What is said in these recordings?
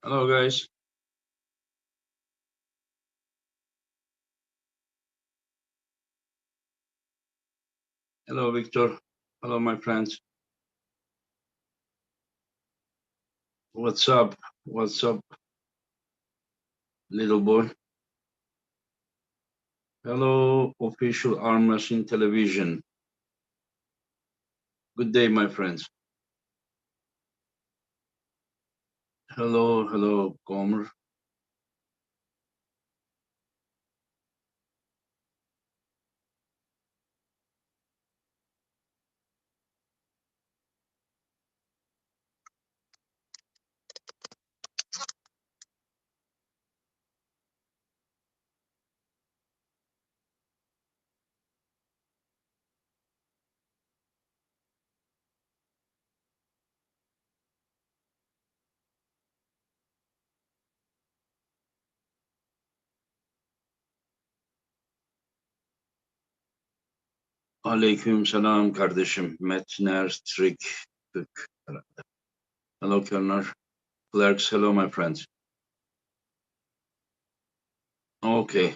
Hello, guys. Hello, Victor. Hello, my friends. What's up? What's up, little boy? Hello, official arm wrestling television. Good day, my friends. Hello, hello, Gomer. Aleyküm selam kardeşim. Metner Trick. Hello, Kerner. Clerks, hello, my friends. Okay.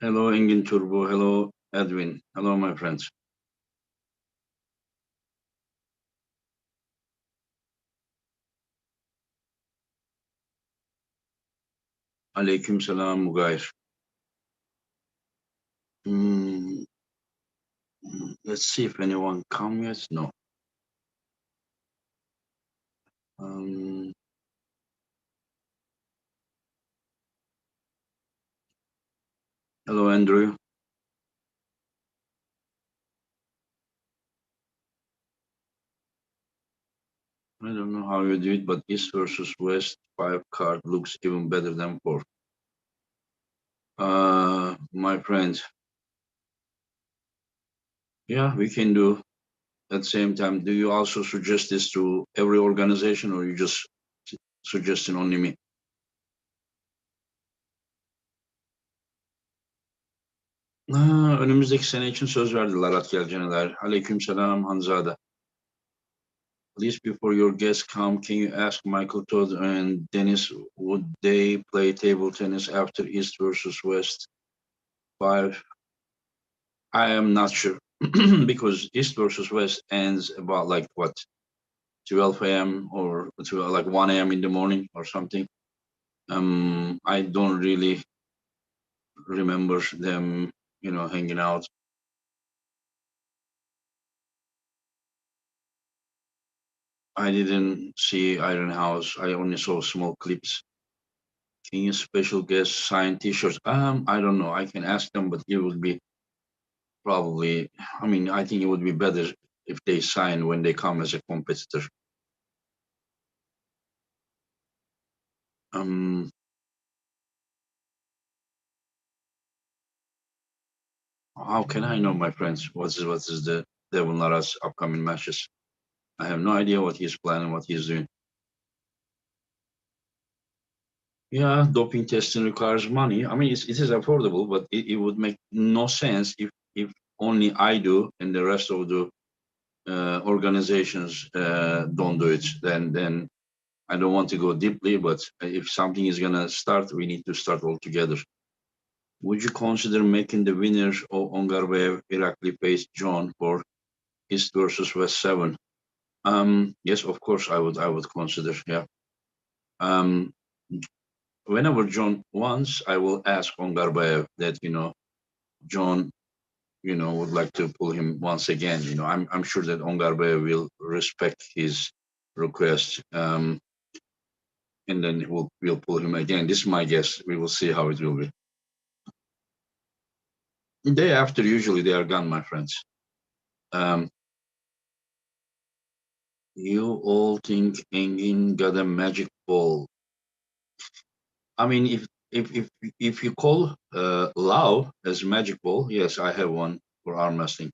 Hello, Engin Turbo. Hello, Edwin. Hello, my friends. Aleyküm selam, Mugayr. Let's see if anyone come yet. No. Hello, Andrew. I don't know how you do it, but East versus West 5 card looks even better than 4. My friend, yeah, we can do at the same time. Do you also suggest this to every organization, or you just suggesting only me? Önümüzdeki sene için söz verdiler Atkelceneler. Aleykümselam Hanzade. Please, before your guests come, can you ask Michael Todd and Dennis, would they play table tennis after East versus West 5? I am not sure because East versus West ends about like what, 12 a.m. or like 1 a.m. in the morning or something. I don't really remember them, hanging out. I didn't see Iron House. I only saw small clips. Can you special guest sign T-shirts? I don't know. I can ask them, but it would be probably. I mean, I think it would be better if they sign when they come as a competitor. How can I know, my friends? What is the Devon Lara's upcoming matches? I have no idea what he's planning, what he's doing. Yeah, doping testing requires money. I mean, it is affordable, but it would make no sense if only I do and the rest of the organizations don't do it. Then I don't want to go deeply, but if something is gonna start, we need to start all together. Would you consider making the winner of Ongarbev Irakli faced John for East versus West 7? Yes, of course, I would consider. Yeah. Whenever John wants, I will ask Ongarbayev that John would like to pull him once again. I'm sure that Ongarbayev will respect his request, and then we'll pull him again. This is my guess. We will see how it will be. Day after, usually they are gone, my friends. You all think Engin got a magic ball. I mean, if you call Lao as magic ball, yes, I have one for arm wrestling.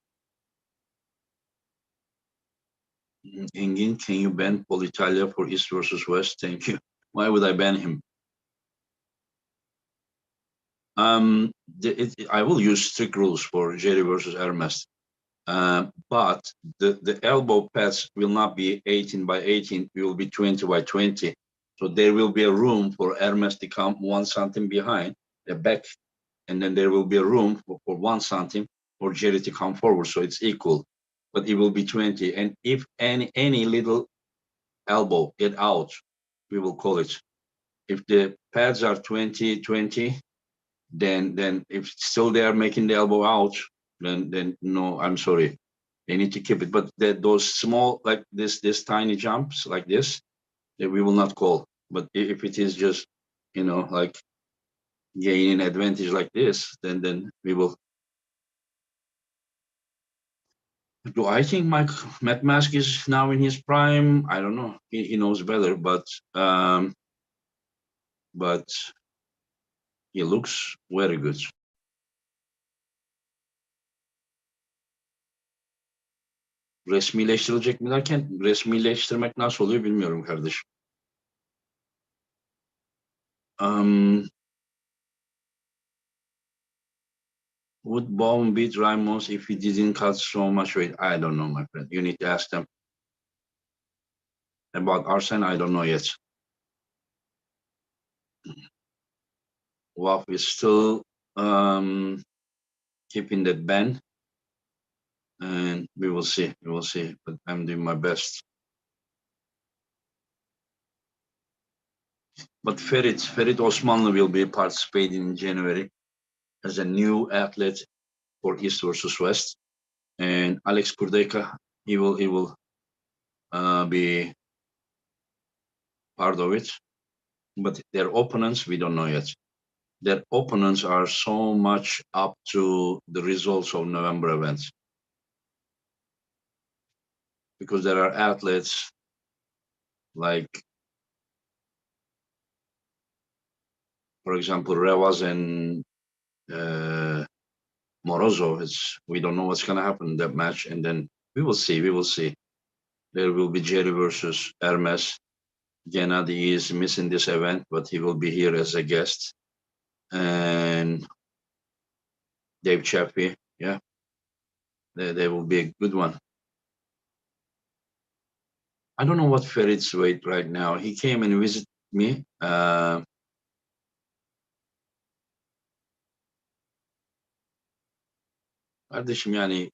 Engin, can you ban Politalia for East versus West? Thank you. Why would I ban him? I will use strict rules for Jerry versus Hermes, but the elbow pads will not be 18 by 18. It will be 20 by 20. So there will be a room for Hermes to come 1 cm behind the back, and then there will be a room for 1 cm for Jerry to come forward. So it's equal, but it will be 20. And if any little elbow get out, we will call it. If the pads are 20, 20, then if still they are making the elbow out, then no, I'm sorry, they need to keep it. But those small, like this tiny jumps like this, that we will not call. But if it is just, like gaining advantage like this, then we will. Do I think Matt Mask is now in his prime? I don't know. He knows better, but he looks very good. Resmileştirilecek mi derken, resmileştirmek nasıl oluyor bilmiyorum kardeşim. Would Bowman beat Ramos if he didn't cut so much weight? I don't know, my friend. You need to ask them. About Arsene, I don't know yet. WAF is still keeping that ban, and we will see. We will see. But I'm doing my best. But Ferit Osmanlı will be participating in January as a new athlete for East versus West, and Alex Kurdeka, he will be part of it. But their opponents, we don't know yet. Their opponents are so much up to the results of November events, because there are athletes like, for example, Revaz and Morozov. We don't know what's going to happen in that match, and then we will see. We will see. There will be Jerry versus Hermes. Gennady is missing this event, but he will be here as a guest. And Dave Chappie, yeah, they will be a good one. I don't know what Ferit's weight right now. He came and visited me. Kardeşim, yani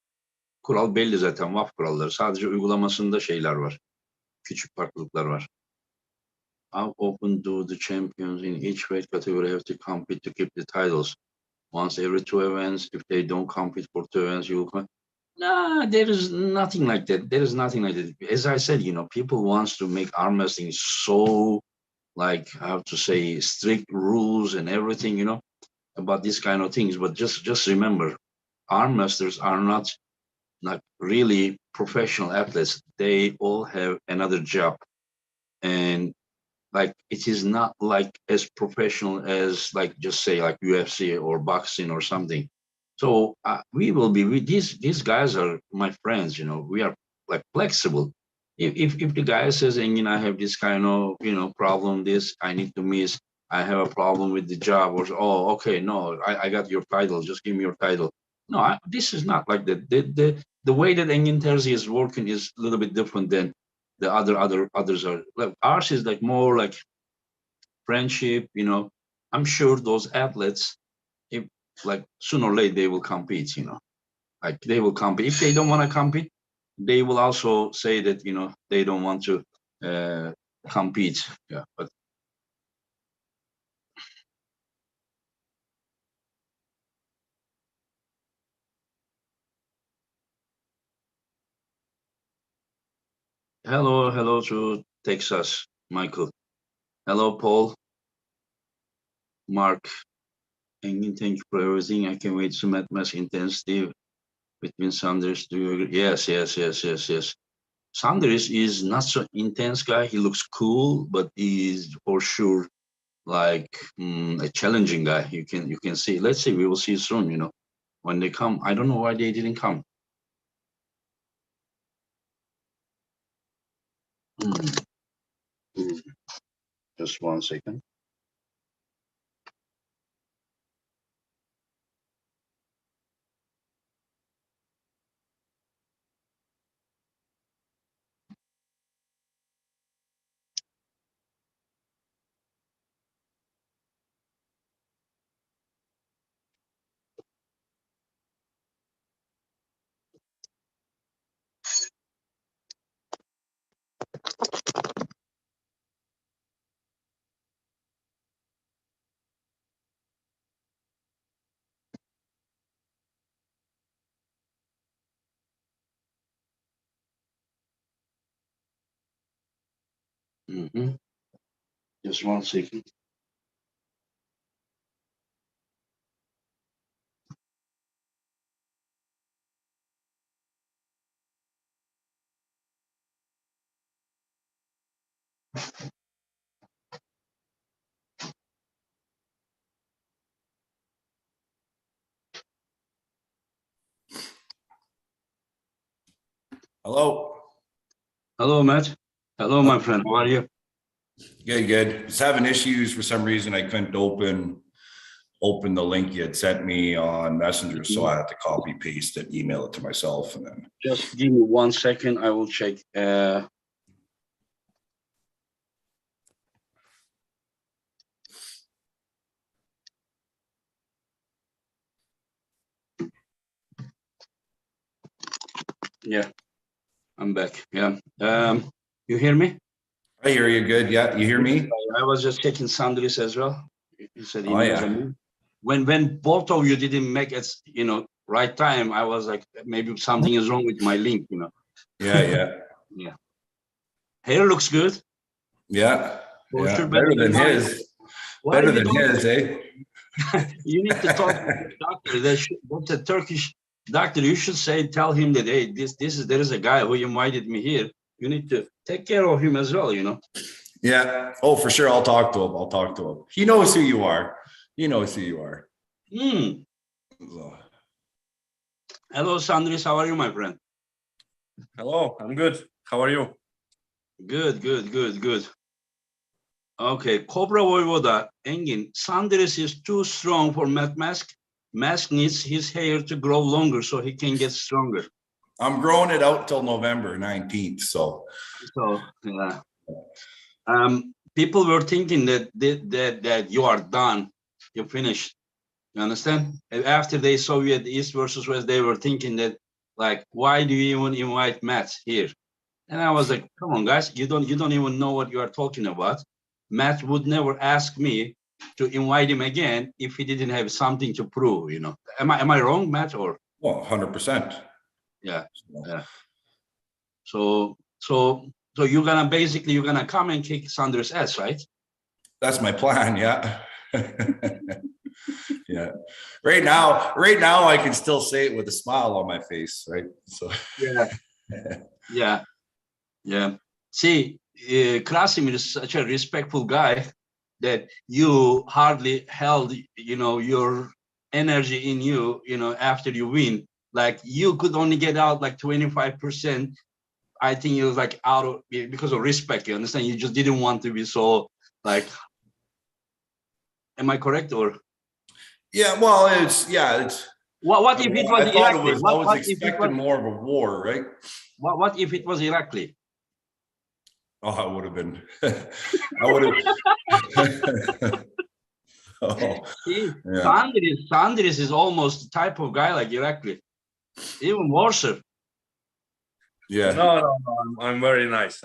kural belli zaten, VAF kuralları. Sadece uygulamasında şeyler var. Küçük farklılıklar var. How often do the champions in each weight category have to compete to keep the titles? Once every 2 events. If they don't compete for 2 events, you will come. Nah, there is nothing like that. There is nothing like that. As I said, people wants to make arm wrestling so, like, how to say, strict rules and everything, about these kind of things. But just remember, arm wrestlers are not really professional athletes. They all have another job, and like, it is not like as professional as, like, just say like UFC or boxing or something. So we will be with these guys are my friends. We are like flexible. If the guy says, Engin, I have this kind of problem, this I need to miss, I have a problem with the job, or oh, okay, no, I got your title, just give me your title. No, this is not like that. The way that Engin Terzi is working is a little bit different than the others are. Like, ours is like more like friendship. I'm sure those athletes, if like sooner or later they will compete. Like, they will compete. If they don't want to compete, they will also say that they don't want to compete. Yeah, but hello to Texas, Michael. Hello, Paul, Mark. Engin, thank you for everything. I can wait to meet Mask intensity between Sanders. Do you agree? Yes. Sanders is not so intense guy. He looks cool, but he's for sure like a challenging guy. You can see. Let's see. We will see soon. When they come. I don't know why they didn't come. Just 1 second. Just 1 second. Hello. Hello, Matt. Hello, my friend. How are you? Good, good. Was having issues for some reason. I couldn't open the link you had sent me on Messenger, so I had to copy paste it, email it to myself, and then. Just give me 1 second. I will check. Yeah, I'm back. Yeah. You hear me? I hear you. Good. Yeah, you hear me? I was just checking Sandris as well. You said Oh, yeah. When both of you didn't make it, right time, I was like, maybe something is wrong with my link, Yeah. Yeah. Hair looks good. Yeah. For sure, Better than his. Better than his, eh? You need to talk to the doctor. That's a Turkish doctor. You should tell him that, hey, there is a guy who invited me here. You need to take care of him as well, Yeah. Oh, for sure. I'll talk to him. He knows who you are. So. Hello, Sandris. How are you, my friend? Hello, I'm good. How are you? Good. Okay, Cobra Voivoda, Engin, Sandris is too strong for Mask. Mask needs his hair to grow longer so he can get stronger. I'm growing it out till November 19th. So yeah. People were thinking that you are done, you're finished. You understand? After they saw you at East versus West, they were thinking that, like, why do you even invite Matt here? And I was like, come on, guys, you don't even know what you are talking about. Matt would never ask me to invite him again if he didn't have something to prove. Am I wrong, Matt? Or 100%. Yeah. So you're gonna come and kick Sanders' ass, right? That's my plan. Yeah. Yeah. Right now, I can still say it with a smile on my face, right? So. Yeah. See, Krasimir is such a respectful guy that you hardly held, your energy in you, after you win. Like, you could only get out like 25%. I think it was like out of, because of respect, you understand? You just didn't want to be so, like, am I correct? Or yeah, well, it's what if it was Iraqi? I was expecting more of a war, right? What if it was Iraqi? Oh, I would have been. Oh, See, yeah. Sandris is almost the type of guy like Iraqi, even worse. Yeah. No, I'm very nice.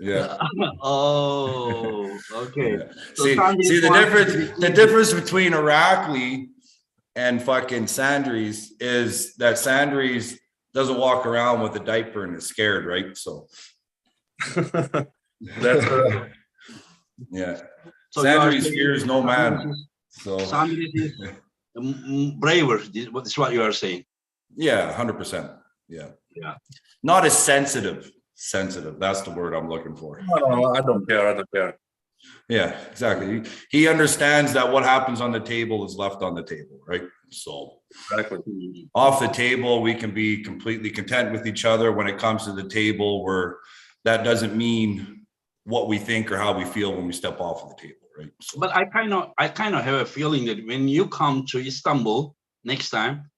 Yeah. Oh, okay. Yeah. So See the difference between Iraqi and fucking Sandris is that Sandris doesn't walk around with a diaper and is scared, right? So that's correct. Yeah. So Sandris fears no man. So Sandris is braver. This is what you are saying. Yeah, 100%. Yeah. Not as sensitive. That's the word I'm looking for. No, I don't care. Yeah, exactly. He understands that what happens on the table is left on the table, right? So Exactly. Off the table, we can be completely content with each other. When it comes to the table, that doesn't mean what we think or how we feel when we step off of the table, right? So. But I kind of have a feeling that when you come to Istanbul next time,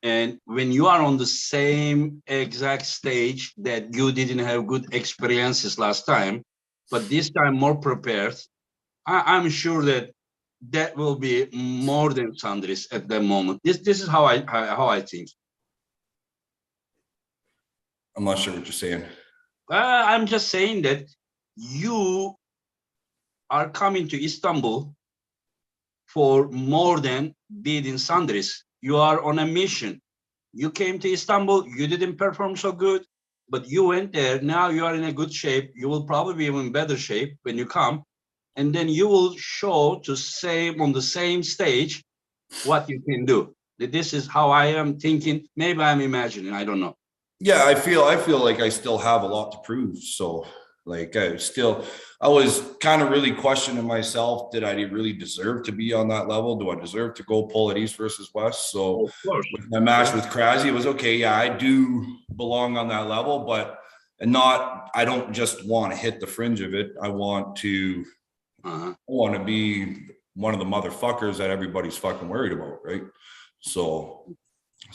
and when you are on the same exact stage that you didn't have good experiences last time, but this time more prepared, I'm sure that will be more than Sandris at that moment. This is how I think. I'm not sure what you're saying. I'm just saying that you are coming to Istanbul for more than beating Sandris. You are on a mission. You came to Istanbul, you didn't perform so good. but you went there. Now you are in a good shape. You will probably be even better shape when you come, and then you will show to same on the same stage what you can do. This is how I am thinking. Maybe I'm imagining. I don't know. Yeah, I feel like I still have a lot to prove. So like I was kind of really questioning myself. Did I really deserve to be on that level? Do I deserve to go pull it East versus West? So Of course. with my match with Krasi, it was okay. Yeah, I do belong on that level, but I don't just want to hit the fringe of it. I want to be one of the motherfuckers that everybody's fucking worried about, right? So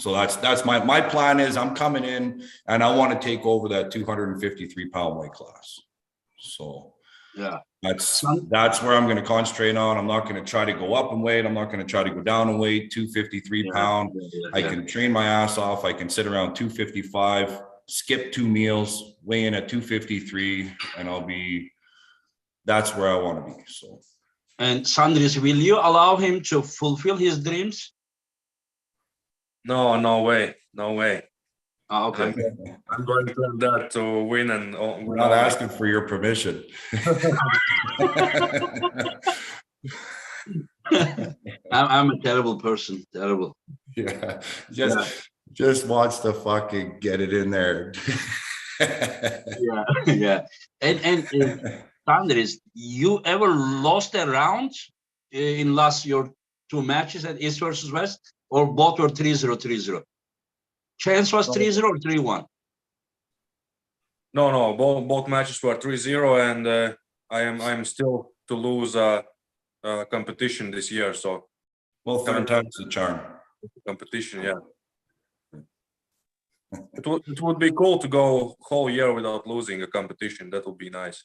that's my plan is I'm coming in and I want to take over that 253-pound weight class. So yeah, that's where I'm going to concentrate on. I'm not going to try to go up in weight. I'm not going to try to go down in weight. 253 pound. I can train my ass off. I can sit around 255, skip 2 meals, weigh in at 253, and that's where I want to be. So. And Sandris, will you allow him to fulfill his dreams? No way. Oh, okay. I'm going to do that to win and we're not asking for your permission. I'm a terrible person. Terrible. Yeah. Just wants to fucking get it in there. yeah. And Sandris, you ever lost a round in your 2 matches at East versus West, or both were 3-0, 3-0? Chance was 3-0 or 3-1? No. Both matches were 3-0, and I am still to lose competition this year. So, well, 3 times the charm. Competition, yeah. It would be cool to go whole year without losing a competition. That would be nice.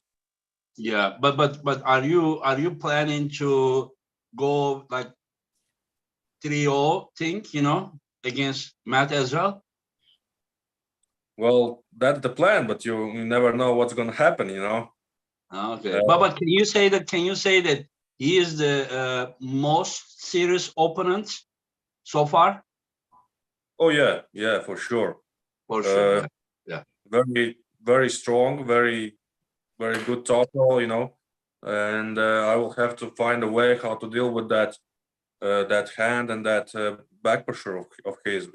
Yeah, but are you planning to go like 3-0 thing, against Matt as well? Well, that's the plan, but you never know what's going to happen, Okay, but can you say that he is the most serious opponent so far? Oh yeah, for sure. For sure. Yeah. Very, very strong, very, very good top roll, and I will have to find a way how to deal with that hand and that back pressure of his,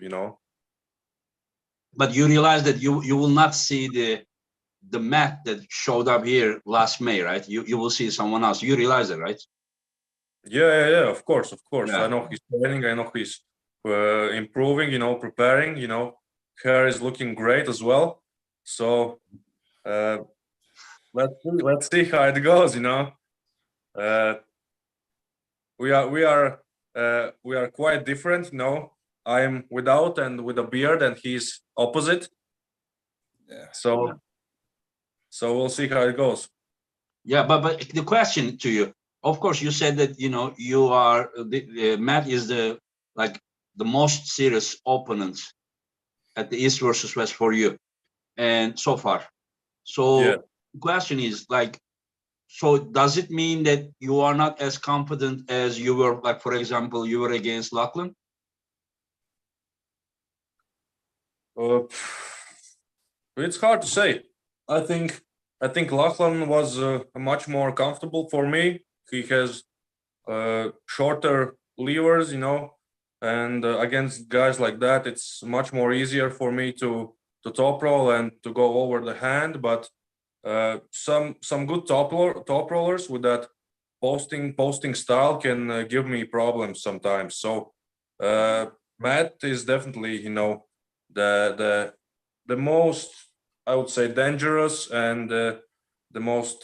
But you realize that you will not see the Matt that showed up here last May, right? You will see someone else. You realize that, right? Yeah. Of course. Yeah. I know he's training. I know he's improving. Preparing. Hair is looking great as well. So let's see how it goes. We are quite different. I am without and with a beard, and he's opposite. Yeah. So we'll see how it goes. Yeah, but the question to you, of course, you said that you are Matt is the most serious opponent at the East versus West for you, and so far. So Yeah. the question is so does it mean that you are not as confident as you were, for example, you were against Lachlan? It's hard to say. I think Lachlan was much more comfortable for me. He has shorter levers, and against guys like that, it's much more easier for me to top roll and to go over the hand. But some good top rollers with that posting style can give me problems sometimes. So Matt is definitely, the most, I would say, dangerous and the most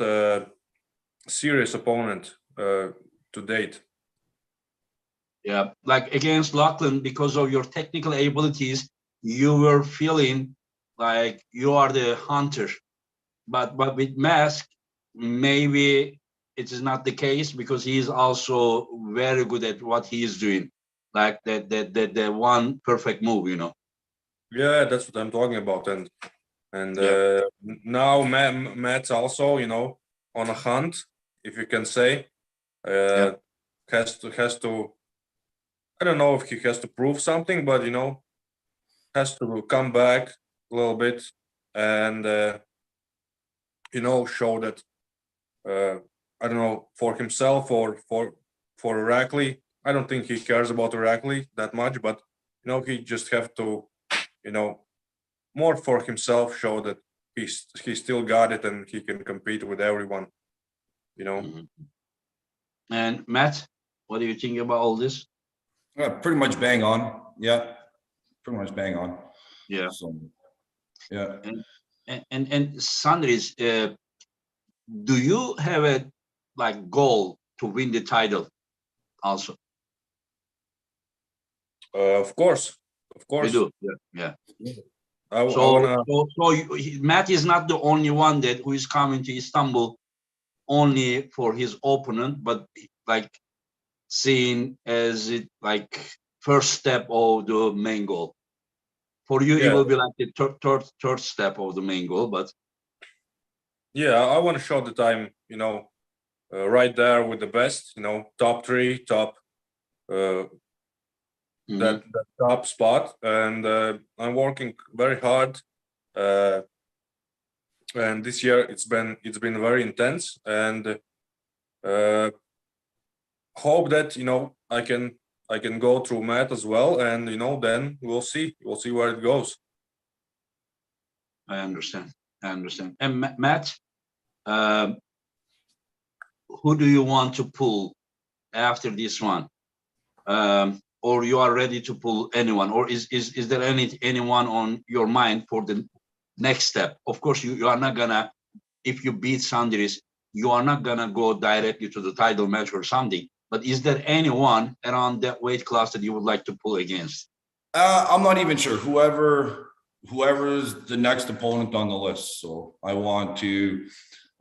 serious opponent to date. Yeah, against Lachlan, because of your technical abilities, you were feeling like you are the hunter. But with Mask, maybe it is not the case, because he is also very good at what he is doing, like the one perfect move, Yeah, that's what I'm talking about, and now Matt's also, on a hunt, if you can say, has to. I don't know if he has to prove something, but has to come back a little bit and show that I don't know, for himself or for Irakli. I don't think he cares about Irakli that much, but he just have to more for himself, show that he still got it and he can compete with everyone. And Matt, what do you think about all this? Pretty much bang on. Yeah, pretty much bang on. Yeah. So, yeah. And Sandris, do you have a goal to win the title also? Of course. You do. Yeah. Matt is not the only one who is coming to Istanbul only for his opponent, but seen as it first step of the main goal. For you, it will be the third step of the main goal, but yeah, I want to show that I'm right there with the best, top three, top that top spot, and I'm working very hard. And this year it's been very intense, and hope that I can go through Matt as well, and then we'll see where it goes. I understand. And Matt, who do you want to pull after this one? Or you are ready to pull anyone, or is there anyone on your mind for the next step? Of course, you are not gonna, if you beat Sandris, you are not gonna go directly to the title match or something. But is there anyone around that weight class that you would like to pull against? I'm not even sure. Whoever is the next opponent on the list. So I want to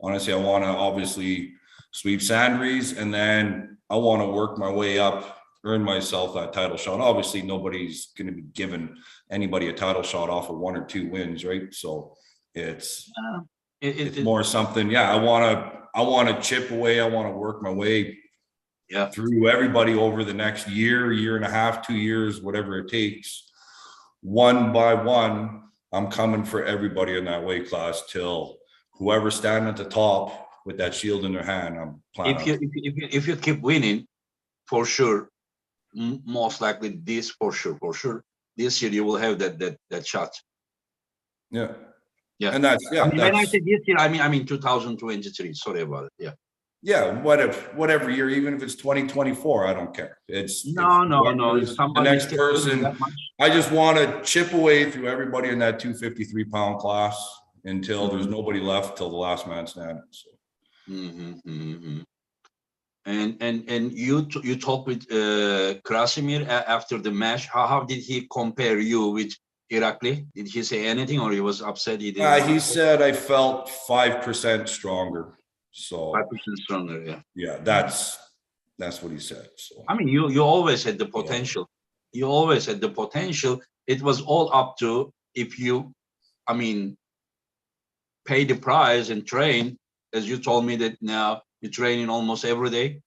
obviously sweep Sandris, and then I want to work my way up, earn myself that title shot. Obviously, nobody's going to be giving anybody a title shot off of 1 or 2 wins, right? So it's more something. Yeah, I want to chip away. I want to work my way through everybody over the next year and a half, 2 years, whatever it takes. One by one, I'm coming for everybody in that weight class till whoever's standing at the top with that shield in their hand. I'm planning. If you keep winning, for sure, most likely this for sure this year you will have that shot. Yeah. And that's when I say this year, I mean 2023. Sorry about it. Yeah, whatever year, even if it's 2024, I don't care. It's no. The next person, I just want to chip away through everybody in that 253-pound class until there's nobody left till the last man standing. So. And you talked with Krasimir after the match. How did he compare you with Irakli? Did he say anything, or he was upset? He said I felt 5% stronger. So 5% stronger, yeah, that's what he said. So I mean, you always had the potential. You always had the potential. It was all up to if you, pay the price and train, as you told me that now you're training almost every day.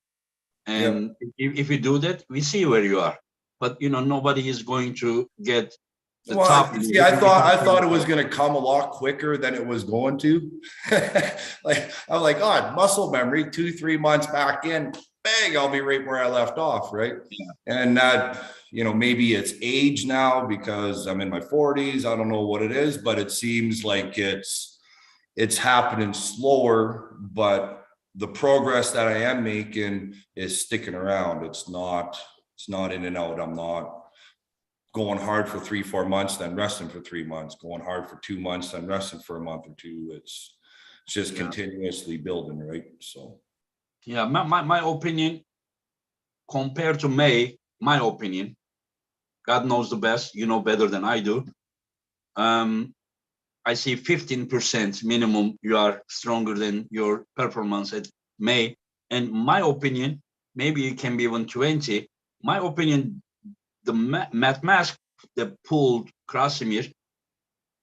And if you do that, we see where you are. But nobody is going to get the top. See, I thought it was going to come a lot quicker than it was going to. I'm like, God, muscle memory, 2-3 months back in, bang, I'll be right where I left off, right? And that, maybe it's age now because I'm in my 40s. I don't know what it is, but it seems like it's happening slower, but the progress that I am making is sticking around. It's not in and out. I'm not going hard for 3-4 months, then resting for 3 months, going hard for 2 months, then resting for a month or two. It's just continuously building, right? So my opinion, compared to May, my opinion, God knows the best, better than I do. I see 15% minimum you are stronger than your performance at May. And my opinion, maybe it can be even 20. My opinion, the Matt Mask that pulled Krasimir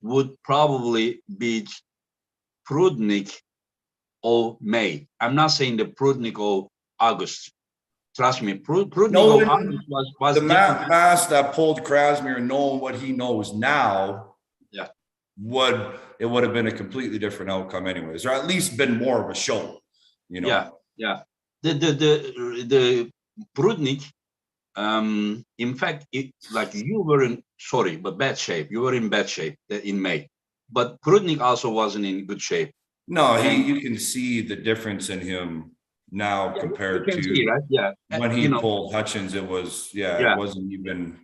would probably beat Prudnik or May. I'm not saying the Prudnik or August. Trust me, Prudnik or August was the Matt Mask that pulled Krasimir, knowing what he knows now. it would have been a completely different outcome anyways, or at least been more of a show, you know? Yeah. The Prudnik, in fact, like you were in, sorry, but bad shape. You were in bad shape in May, but Prudnik also wasn't in good shape. No, you can see the difference in him now compared to see, right? when he pulled Hutchins. It was, it wasn't even,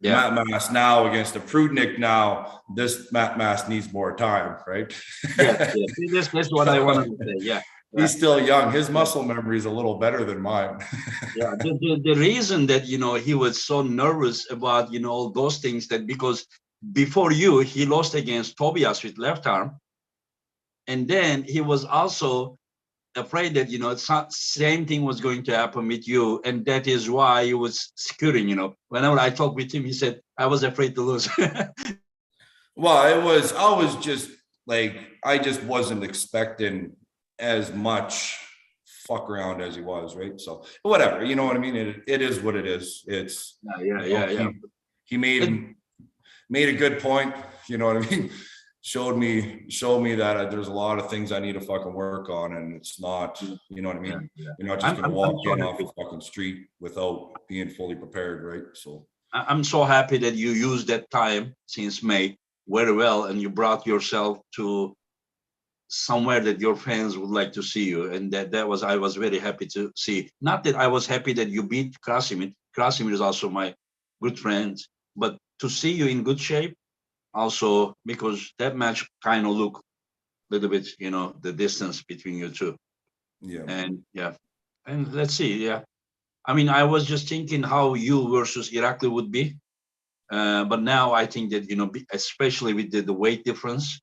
Matt Mass now against the Prudnik now, this Matt Mass needs more time, right? That's what I wanted to say. Yeah. He's still young. His muscle memory is a little better than mine. The reason that, he was so nervous about, all those things, that because before you, he lost against Tobias with left arm. And then he was also afraid that, same thing was going to happen with you. And that is why he was securing, whenever I talked with him, he said, I was afraid to lose. Well, I was just like, I just wasn't expecting as much fuck around as he was, right? So whatever, you know what I mean? It is what it is. It's he made a good point, you know what I mean? Showed me that there's a lot of things I need to fucking work on, and it's not, you know what I mean? You're not just gonna walk in off the fucking street without being fully prepared, right? So I'm so happy that you used that time since May very well, and you brought yourself to somewhere that your fans would like to see you, and I was very happy to see. Not that I was happy that you beat Krasimir. Krasimir is also my good friend, but to see you in good shape also, because that match kind of looked a little bit, the distance between you two. And let's see. I mean, I was just thinking how you versus Irakli would be, but now I think that, especially with the weight difference,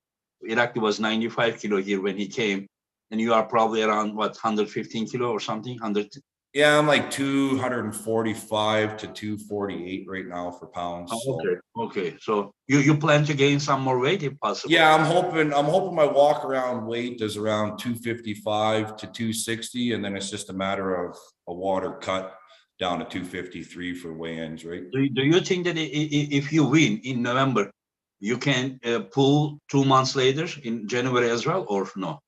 Irakli was 95 kilo here when he came, and you are probably around 115 kilo or something. 100. Yeah, I'm like 245 to 248 right now for pounds. Okay. So you plan to gain some more weight if possible? Yeah, I'm hoping my walk around weight is around 255 to 260, and then it's just a matter of a water cut down to 253 for weigh-ins, right? Do you think that if you win in November, you can pull 2 months later in January as well, or no?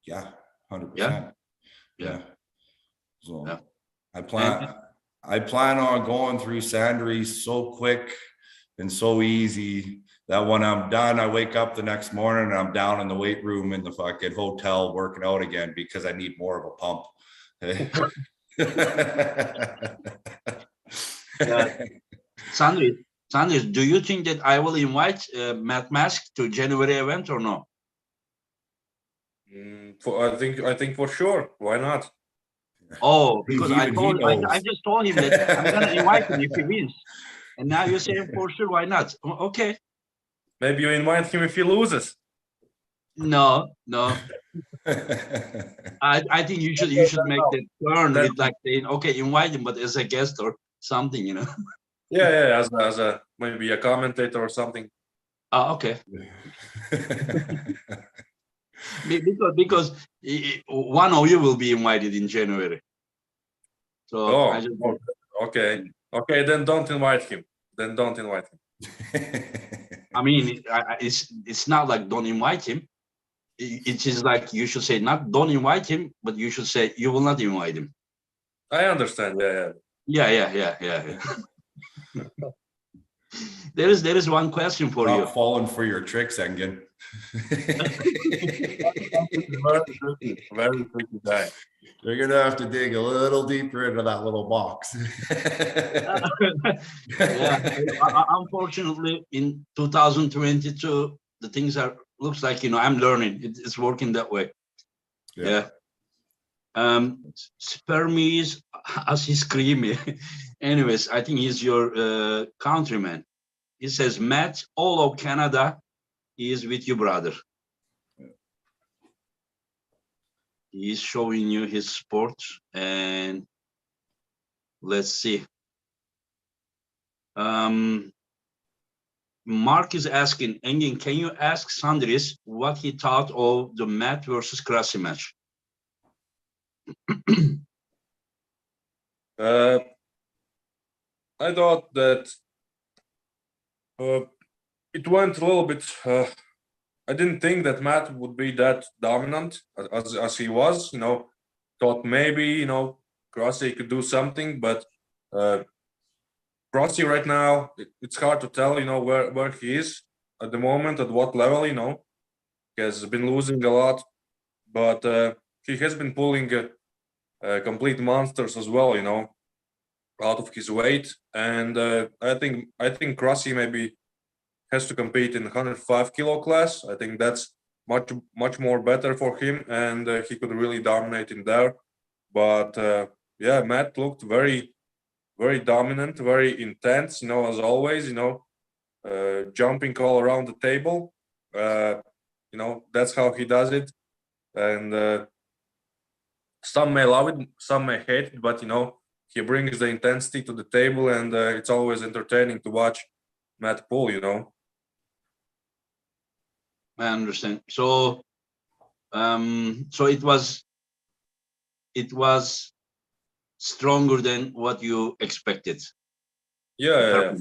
Yeah, 100%. Yeah. So I plan on going through Sandris so quick and so easy that when I'm done, I wake up the next morning and I'm down in the weight room in the fucking hotel working out again because I need more of a pump. Sandris, do you think that I will invite Matt Mask to January event or no? I think for sure. Why not? Oh, because I just told him that I'm gonna invite him if he wins, and now you're saying for sure. Why not? Okay. Maybe you invite him if he loses. No. I think you should make that turn with like saying, okay, invite him, but as a guest or something, Yeah, as a maybe a commentator or something. Okay. because one of you will be invited in January. So okay. Then don't invite him. I mean, it's not like don't invite him. It is like you should say not don't invite him, but you should say you will not invite him. I understand. Yeah. There is one question for you. Stop falling for your tricks, Engin. Very tricky guy. You're gonna have to dig a little deeper into that little box. Unfortunately, in 2022, the things looks like I'm learning. It's working that way. Yeah. Spermies as he's creamy. Anyways, I think he's your countryman. He says, Matt, all of Canada is with you, brother. He's showing you his sport, and let's see. Mark is asking, Engin, can you ask Sandris what he thought of the Matt versus Krasi match? I thought that it went a little bit. I didn't think that Matt would be that dominant as he was. Thought maybe Crossy could do something, but Crossy right now, it's hard to tell. Where he is at the moment, at what level. He has been losing a lot, but he has been pulling complete monsters as well. Out of his weight, and I think Crossy maybe has to compete in 105 kilo class. I think that's much more better for him, and he could really dominate in there. But yeah, Matt looked very, very dominant, very intense. As always. Jumping all around the table. That's how he does it, and some may love it, some may hate it, but he brings the intensity to the table, and it's always entertaining to watch Matt pull. I understand. So, so it was stronger than what you expected. Yeah,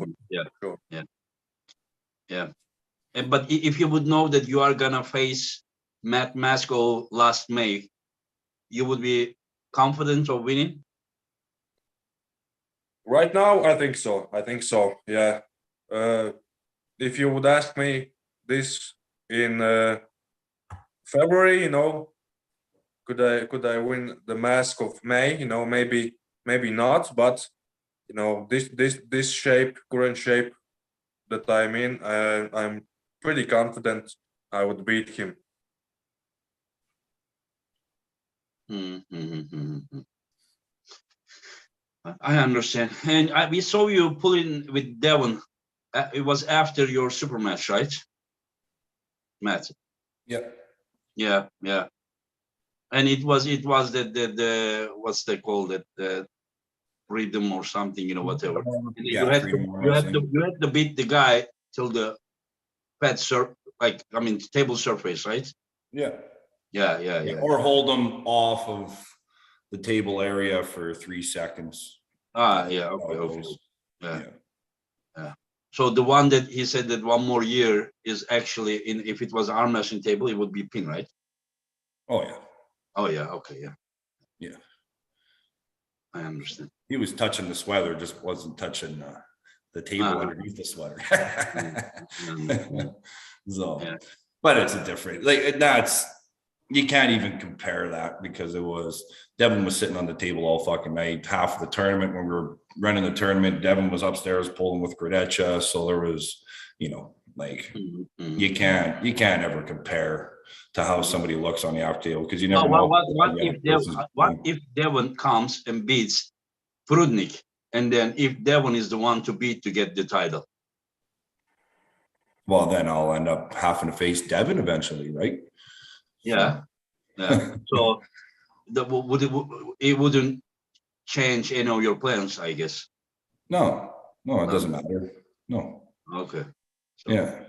Sure. Yeah. Yeah. But if you would know that you are gonna face Matt Masko last May, you would be confident of winning? Right now, I think so. Yeah. If you would ask me this in February, could I win the Mask of May? Maybe not, but this current shape that I'm in, I'm pretty confident I would beat him. I understand. And we saw you pulling with Devon. It was after your super match, right, Matt? Yep. Yeah. And it was the what's they call it, the rhythm or something, whatever. And Yeah, you had to beat the guy till the table surface, right? Yeah. Yeah. Or hold them off of the table area for 3 seconds. Yeah. Okay. Yeah. So the one that he said that one more year is actually if it was arm wrestling table, it would be pin, right? Oh yeah. Oh yeah. Okay. Yeah. I understand. He was touching the sweater, just wasn't touching the table underneath the sweater. So, Yeah. but it's a different, you can't even compare that, because Devin was sitting on the table all fucking night. Half of the tournament, when we were running the tournament, Devin was upstairs pulling with Gradeccia. So there was, you can't ever compare to how somebody looks on the after table, because you never know. What if Devon comes and beats Prudnik, and then if Devon is the one to beat to get the title? Well, then I'll end up having to face Devin eventually, right? Yeah. So it wouldn't change any of your plans, I guess. No, it doesn't matter. No. Okay. Yeah.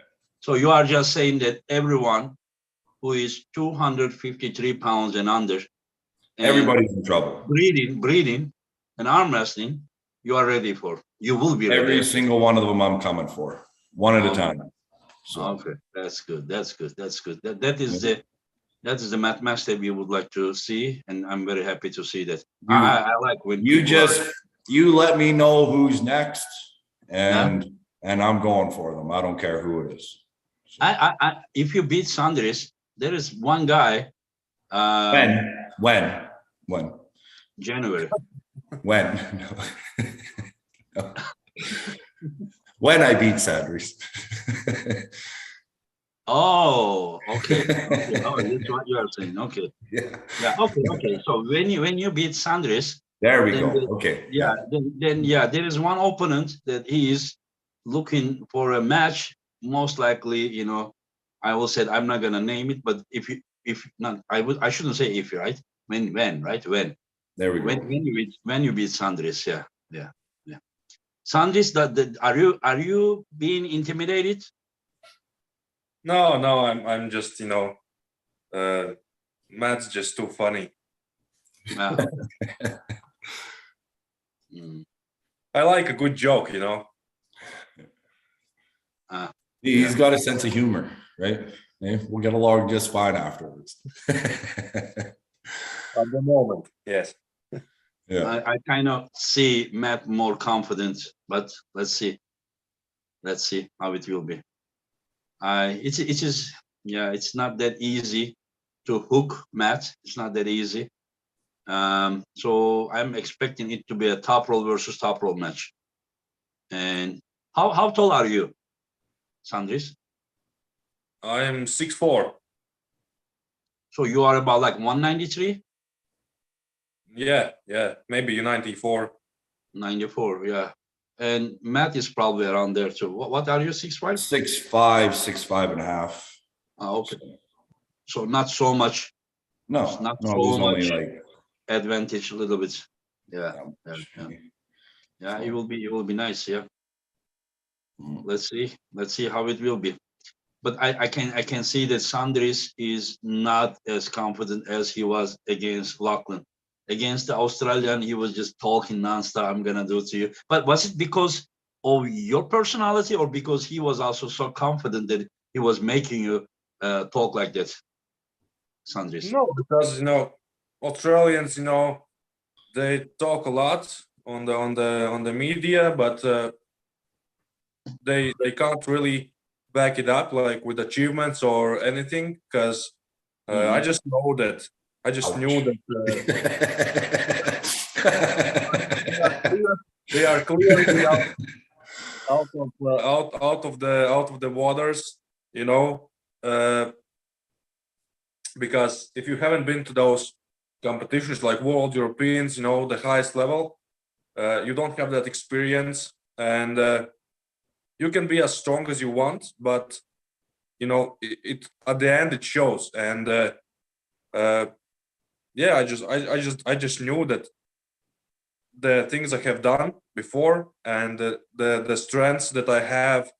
So you are just saying that everyone who is 253 pounds and under, and everybody's in trouble. Breathing, and arm wrestling, you are ready for. You will be ready. Every single one of them I'm coming for, one at a time. So. Okay, that's good. That is the match that we would like to see, and I'm very happy to see that. I like when you let me know who's next, and I'm going for them. I don't care who it is. So. If you beat Sandris, there is one guy. When? January. When? No. When I beat Sandris. Oh, okay. Oh, that's what you are saying. Okay. Yeah. Okay. So when you beat Sandris, there we go. Okay. Yeah. Then there is one opponent that he is looking for a match. Most likely, I will say I'm not gonna name it, but if not, I shouldn't say if, right? When. There we go. When you beat Sandris, yeah. Sandris, are you being intimidated? No, I'm just Matt's just too funny. I like a good joke, He's got a sense of humor, right? Yeah, we'll get along just fine afterwards. At the moment, yes. Yeah. I kind of see Matt more confident, but let's see. Let's see how it will be. It's not that easy to hook Matt. It's not that easy. So I'm expecting it to be a top roll versus top roll match. And how tall are you, Sandris? I'm 6'4". So you are about like 193? Yeah, maybe 94. 94, yeah. And Matt is probably around there too. What are you, 6'5"? 6'5", 6'5.5". Okay. So not so much. No, Not no, so there's only much like advantage, a little bit. Yeah. So- It will be nice. Yeah. Let's see how it will be. But I can see that Sandris is not as confident as he was against Lachlan. Against the Australian, he was just talking nonstop. I'm gonna do it to you. But was it because of your personality, or because he was also so confident that he was making you talk like that, Sandris? No, because Australians, they talk a lot on the media, but they can't really back it up like with achievements or anything. Because I just know that I just knew that they are clearly out of the waters, because if you haven't been to those competitions like World Europeans, the highest level, you don't have that experience, and you can be as strong as you want, but it at the end it shows. And yeah, I just knew that the things I have done before, and the strengths that I have,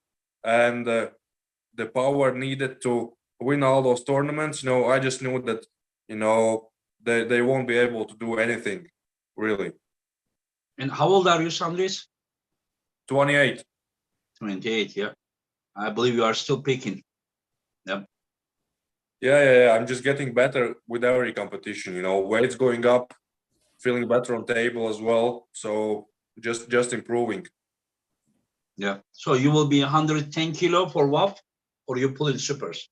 and the power needed to win all those tournaments, I just knew that they won't be able to do anything really. And how old are you, Sandris? 28. 28, yeah. I believe you are still peaking. Yep. Yeah, I'm just getting better with every competition, weights going up, feeling better on table as well, so just improving. Yeah. So you will be 110 kilo for WAF, or you pull in supers?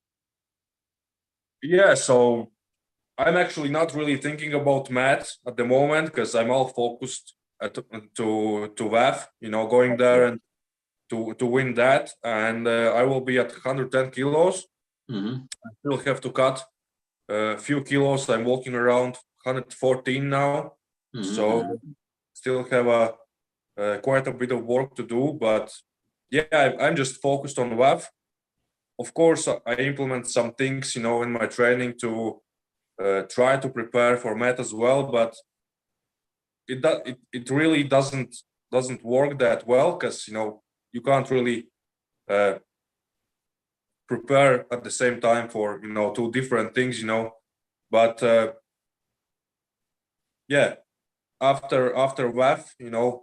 Yeah, so I'm actually not really thinking about math at the moment, because I'm all focused to WAF, going there and to win that. And I will be at 110 kilos. Mm-hmm. I still have to cut a few kilos. I'm walking around 114 now. Mm-hmm. So still have quite a bit of work to do. But yeah, I'm just focused on WAF. Of course, I implement some things, in my training to try to prepare for math as well, but it really doesn't work that well, because you can't really prepare at the same time for two different things, but yeah, after WAF,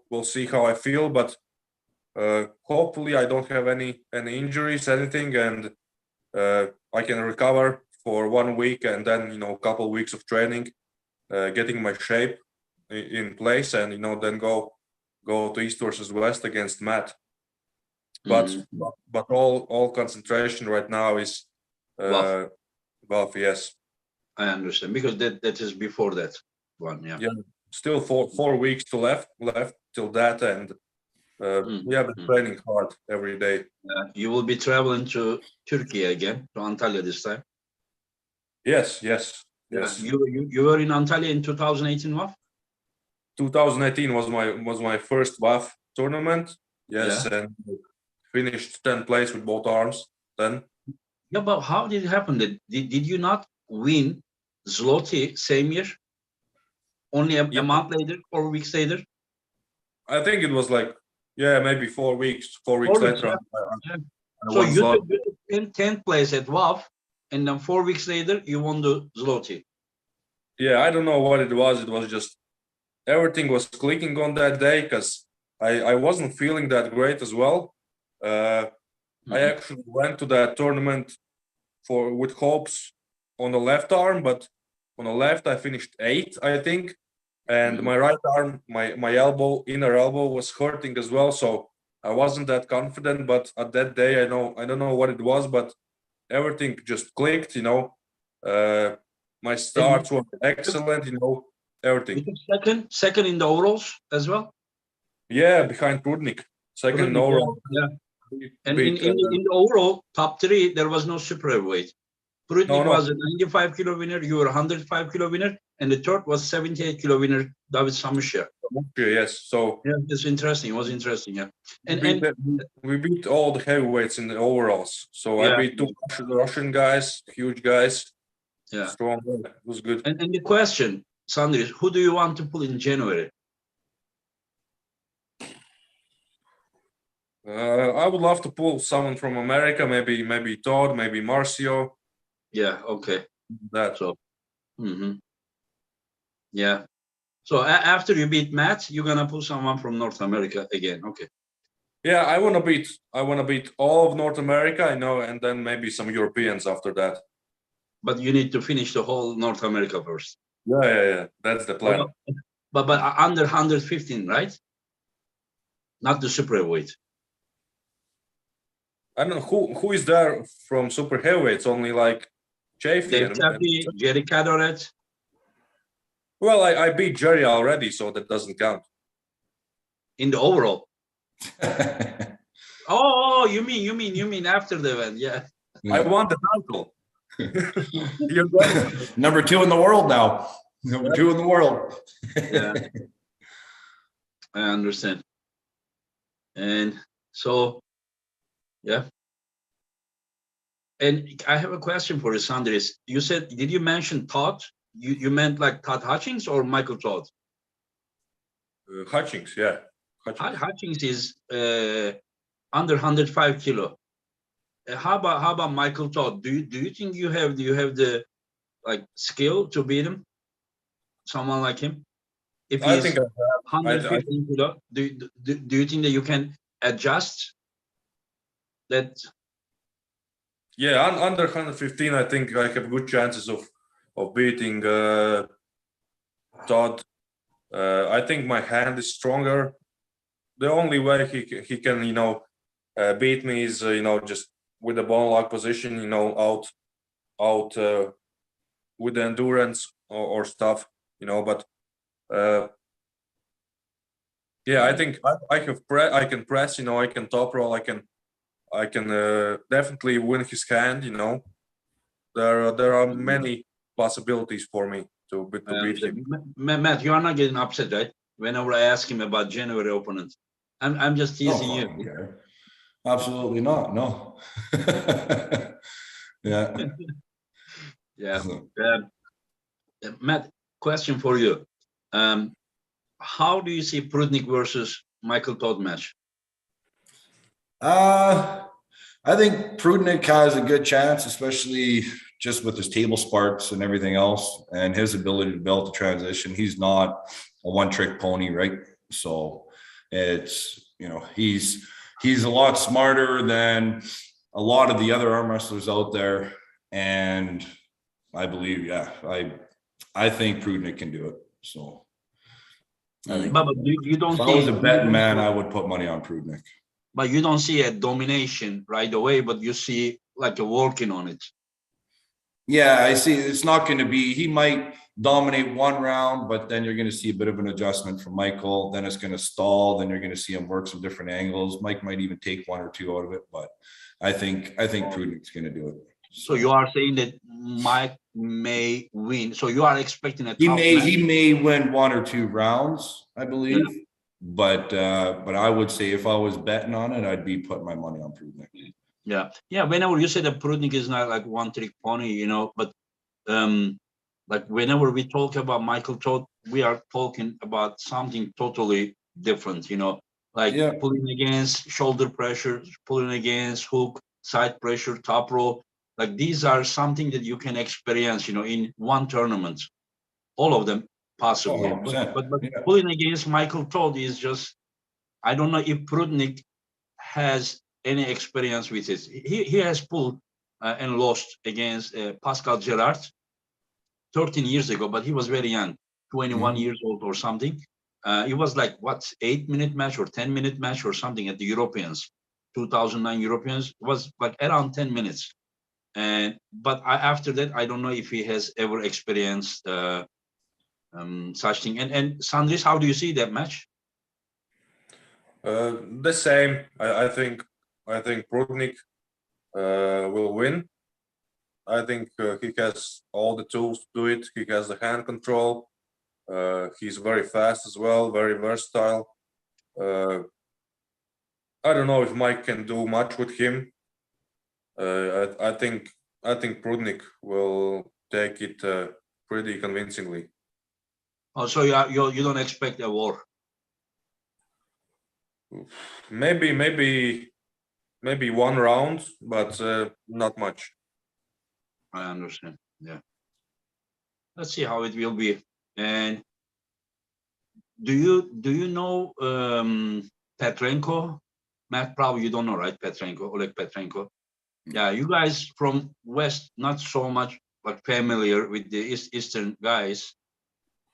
we'll see how I feel, but hopefully I don't have any injuries, anything, and I can recover for 1 week, and then a couple of weeks of training, getting my shape in place, and then go to East versus West against Matt. But all concentration right now is WAF. Yes, I understand, because that is before that one. Yeah. Still 4 weeks to left till that, and we have been training hard every day. You will be traveling to Turkey again, to Antalya this time. Yes. You were in Antalya in 2018, WAF? 2018 was my first WAF tournament. Yes, Yeah. and finished 10th place with both arms then. Yeah, but how did it happen? Did you not win Zloty same year? Only a month later, 4 weeks later? I think it was like, maybe 4 weeks. 4 weeks later. Yeah. I So won you Zloty. took in 10th place at WAF, and then 4 weeks later, you won the Zloty. Yeah, I don't know what it was. It was just everything was clicking on that day, because I wasn't feeling that great as well. I actually went to that tournament with hopes on the left arm, but on the left I finished 8th, I think. And my right arm, my elbow, inner elbow was hurting as well. So I wasn't that confident. But at that day, I don't know what it was, but everything just clicked, my starts were excellent, everything. You took second in the overalls as well? Yeah, behind Prudnik, second overall. Yeah. And in the overall top 3, there was no super heavyweight. Prudnik was a 95 kilo winner, you were a 105 kilo winner, and the third was 78 kilo winner, David Samusher. Yes, so yeah, it's interesting. It was interesting, yeah. And we beat all the heavyweights in the overalls. So I beat 2 Russian guys, huge guys. Yeah, strong. It was good. And the question, Sandris, who do you want to pull in January? I would love to pull someone from America, maybe Todd, maybe Marcio. Yeah, okay. That. So, yeah. So after you beat Matt, you're gonna pull someone from North America again. Okay. Yeah, I wanna beat all of North America, and then maybe some Europeans after that. But you need to finish the whole North America first. Yeah. That's the plan. But under 115, right? Not the super heavyweight. I don't know who is there from super heavyweights. Only like Chafee and Jerry Cadoret. Well, I beat Jerry already, so that doesn't count. In the overall. Oh, you mean after the event? Yeah. I won the title. Number 2 in the world now. Number 2 in the world. Yeah. I understand. And so, yeah. And I have a question for you, Sandris. You said, did you mention Todd? You meant like Todd Hutchings or Michael Todd? Hutchings, yeah. Hutchings is under 105 kilo. How about Michael Todd? Do you think you have the like skill to beat him? Someone like him? If I think 115 kilo, do you think that you can adjust that? Yeah, under 115, I think I have good chances of beating Todd. I think my hand is stronger. The only way he can beat me is just with the bone lock position, out with the endurance or stuff, but yeah, I think I can press, I can top roll, I can definitely win his hand, there are many possibilities for me to beat him. Matt, you are not getting upset, right? Whenever I ask him about January opponents, I'm just teasing you. Okay. Absolutely not. No. Yeah. Yeah. Matt, question for you. How do you see Prudnik versus Michael Todd match? I think Prudnik has a good chance, especially just with his table sparks and everything else, and his ability to build the transition. He's not a one-trick pony, right? So it's he's a lot smarter than a lot of the other arm wrestlers out there, and I believe, I think Prudnik can do it. So I think, but you don't. If I was a betting man, I would put money on Prudnik. But you don't see a domination right away, but you see like a working on it. Yeah, I see. It's not going to be, he might dominate one round, but then you're going to see a bit of an adjustment from Michael. Then it's going to stall. Then you're going to see him work some different angles. Mike might even take 1 or 2 out of it, but I think Prudnik's going to do it. So you are saying that Mike may win. So you are expecting a he may win 1 or 2 rounds, I believe. Yeah. But I would say if I was betting on it, I'd be putting my money on Prudnik. Yeah. Whenever you say that Prudnik is not like one-trick pony, but like whenever we talk about Michael Todd, we are talking about something totally different. Pulling against shoulder pressure, pulling against hook, side pressure, top row. Like these are something that you can experience, in one tournament, all of them. Possibly, but pulling against Michael Todd is just, I don't know if Prudnik has any experience with it. He has pulled and lost against Pascal Gerard 13 years ago, but he was very young, 21 years old or something. It was like, what, 8-minute match or 10-minute match or something at the Europeans, 2009 Europeans. It was like around 10 minutes. But after that, I don't know if he has ever experienced such thing. And Sandris, how do you see that match? The same. I think Prudnik will win. I think he has all the tools to do it. He has the hand control. He's very fast as well, very versatile. I don't know if Mike can do much with him. I think Prudnik will take it pretty convincingly. Oh, so you don't expect a war? Maybe one round, but not much. I understand. Yeah. Let's see how it will be. And do you know Petrenko? Matt, probably you don't know, right? Petrenko, Oleg Petrenko. Yeah, you guys from West, not so much like familiar with the Eastern guys,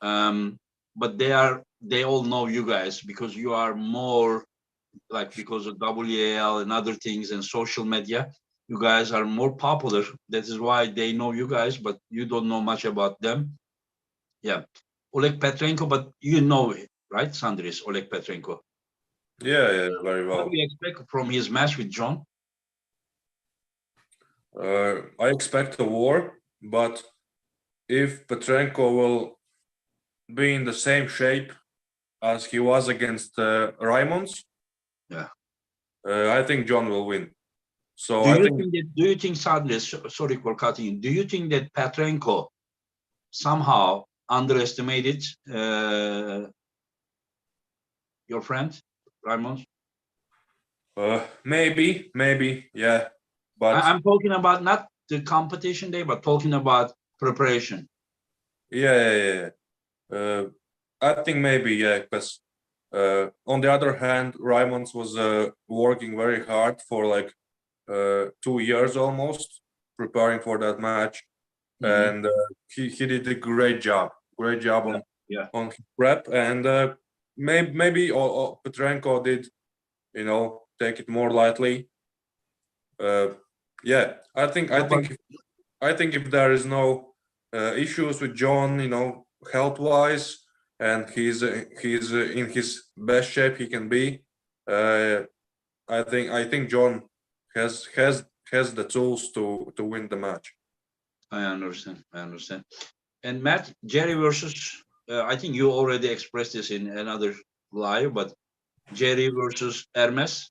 but they all know you guys because you are more like, because of WAL and other things and social media. You guys are more popular. That is why they know you guys, but you don't know much about them. Yeah, Oleg Petrenko, but you know it, right, Sandris? Oleg Petrenko. Yeah, very well. What do you expect from his match with John? I expect a war, but if Petrenko will be in the same shape as he was against Raimonds, yeah, I think John will win. So do you think, Sandris, sorry for cutting you, do you think that Petrenko somehow underestimated your friend Raimonds? Maybe, yeah. But I'm talking about not the competition day, but talking about preparation. Yeah. I think maybe, yeah, because on the other hand, Raimonds was working very hard for like 2 years almost, preparing for that match, and he did a great job on his prep, and maybe Petrenko did, take it more lightly. Yeah, I think if there is no issues with John, health wise, and he's in his best shape he can be, I think John has the tools to win the match. I understand. And Matt, Jerry versus I think you already expressed this in another live, but Jerry versus Hermes.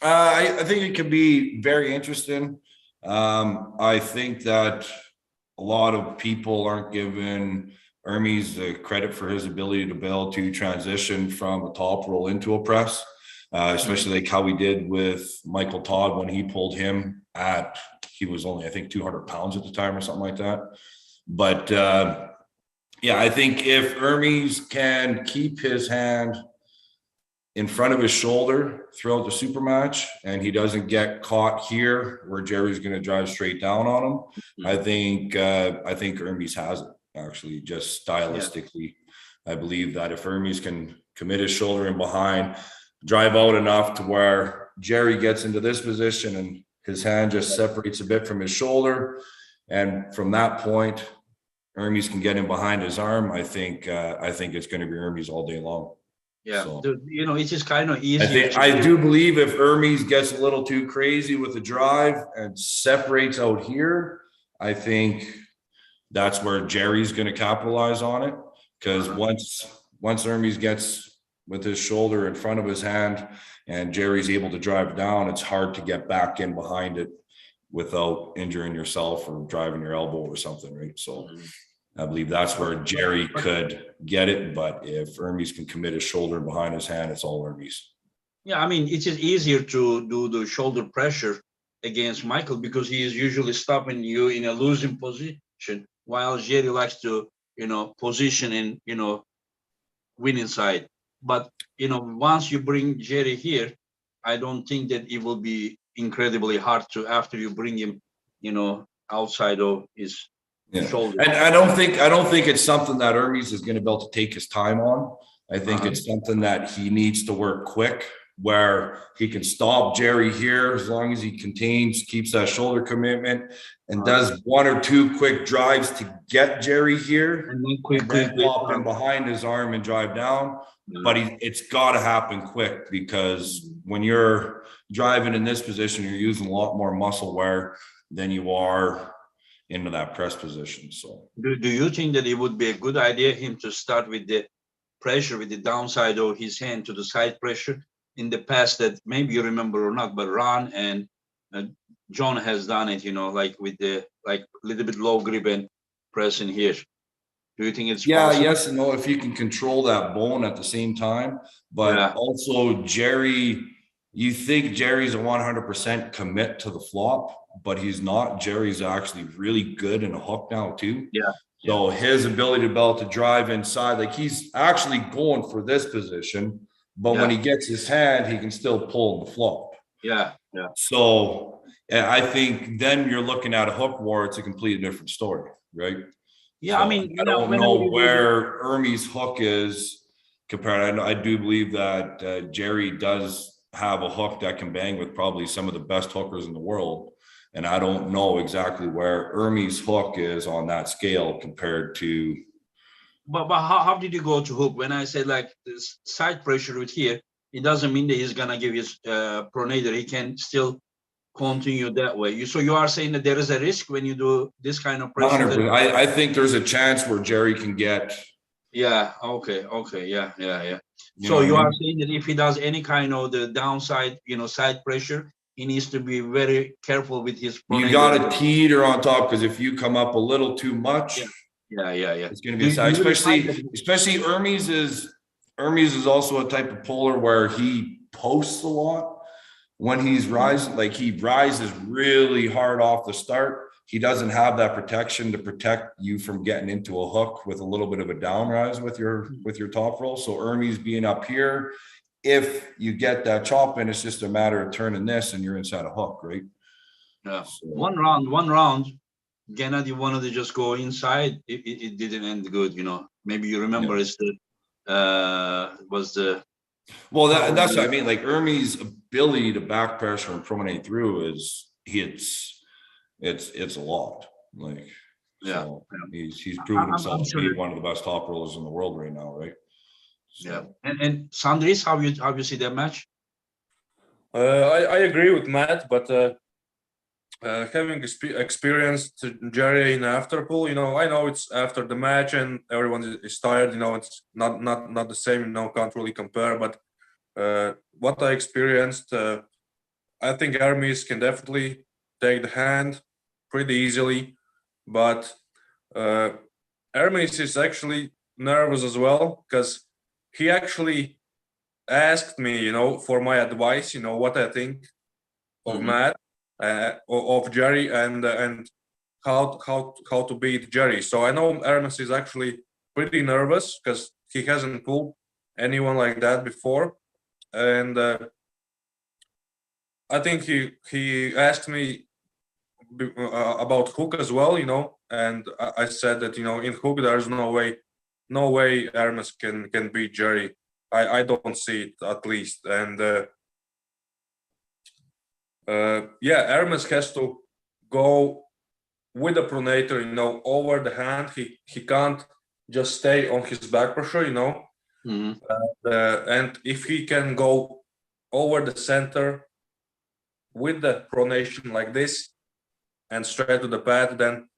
I think it could be very interesting. I think that a lot of people aren't giving Hermes the credit for his ability to be able to transition from a top roll into a press, especially like how we did with Michael Todd when he pulled him he was only, I think, 200 pounds at the time or something like that. But yeah, I think if Hermes can keep his hand in front of his shoulder throughout the super match, and he doesn't get caught here where Jerry's going to drive straight down on him, I think Hermes has it, actually, just stylistically. Yeah. I believe that if Hermes can commit his shoulder in behind, drive out enough to where Jerry gets into this position and his hand just separates a bit from his shoulder, and from that point, Hermes can get him behind his arm, I think it's going to be Hermes all day long. Yeah, so, it is kind of easy. I do believe if Hermes gets a little too crazy with the drive and separates out here, I think that's where Jerry's going to capitalize on it. Because once Hermes gets with his shoulder in front of his hand and Jerry's able to drive down, it's hard to get back in behind it without injuring yourself or driving your elbow or something, right? So I believe that's where Jerry could get it, but if Hermes can commit his shoulder behind his hand, it's all Hermes. Yeah, I mean, it is easier to do the shoulder pressure against Michael because he is usually stopping you in a losing position, while Jerry likes to, position in, winning side. But, once you bring Jerry here, I don't think that it will be incredibly hard to, after you bring him, outside of his shoulder. And I don't think it's something that Hermes is going to be able to take his time on. I think it's something that he needs to work quick, where he can stop Jerry here as long as he keeps that shoulder commitment, and does one or two quick drives to get Jerry here, and then pop him behind his arm and drive down. But it's got to happen quick, because when you're driving in this position, you're using a lot more muscle wear than you are into that press position. So do you think that it would be a good idea him to start with the pressure, with the downside of his hand to the side pressure? In the past, that maybe you remember or not, but Ron and John has done it, like with the little bit low grip and press in here. Do you think it's possible? Yes and no, if you can control that bone at the same time. But also Jerry, you think Jerry's a 100% commit to the flop, but he's not. Jerry's actually really good in a hook now too. So his ability to be able to drive inside, like he's actually going for this position, but when he gets his hand, he can still pull the flop. So I think then you're looking at a hook war. It's a completely different story, right? Yeah, So I mean, I don't know where Hermes' hook is compared. I do believe that Jerry does have a hook that can bang with probably some of the best hookers in the world. And I don't know exactly where Hermes' hook is on that scale compared to. But how did you go to hook? When I said like this side pressure with here, it doesn't mean that he's gonna give his pronator. He can still continue that way. So you are saying that there is a risk when you do this kind of pressure? I think there's a chance where Jerry can get. Yeah. Okay. Yeah. So you are saying that if he does any kind of the downside, side pressure, he needs to be very careful with his pronator. You got to teeter on top, because if you come up a little too much, it's going to be sad. Especially Hermes is also a type of puller where he posts a lot when he's rising. Like he rises really hard off the start. He doesn't have that protection to protect you from getting into a hook with a little bit of a down rise with your top roll. So Hermes being up here, if you get that chop in, it's just a matter of turning this and you're inside a hook, right? Yeah. So, one round, Gennady wanted to just go inside. It didn't end good, Maybe you remember it's well, that's what I mean. Like Hermes' ability to back pressure and promenade through it's a lot. Like he's proven himself to be one of the best top rollers in the world right now, right? So. And Sandris, how you see that match? I agree with Matt, but having experienced Jerry in Afterpool, I know it's after the match and everyone is tired. It's not the same. Can't really compare. But what I experienced, I think Hermes can definitely take the hand pretty easily, but Hermes is actually nervous as well, because he actually asked me, for my advice, what I think of Matt, of Jerry, and how to beat Jerry. So I know Hermes is actually pretty nervous because he hasn't pulled anyone like that before, and I think he asked me about hook as well, and I said that in hook there's no way Hermes can beat Jerry. I don't see it, at least. And Hermes has to go with the pronator, over the hand. He can't just stay on his back pressure, and if he can go over the center with the pronation like this and straight to the pad, then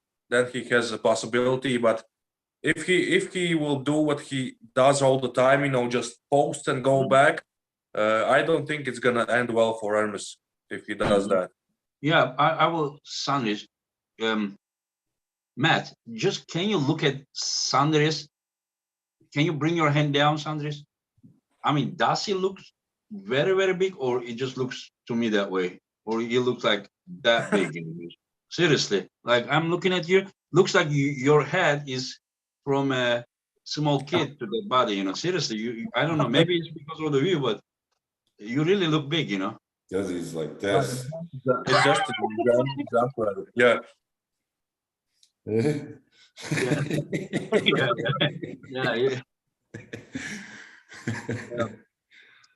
he has a possibility. But if he will do what he does all the time, just post and go back, I don't think it's gonna end well for Hermes if he does that. Yeah, I will, Sandris. Matt, just can you look at Sandris? Can you bring your hand down, Sandris? I mean, does he look very, very big, or it just looks to me that way? Or he looks like that big? Seriously, like I'm looking at you, looks like your head is from a small kid to the body, seriously. I don't know, maybe it's because of the view, but You really look big, you know. Because he's like this. It's just an example. Yeah. Yeah. Yeah.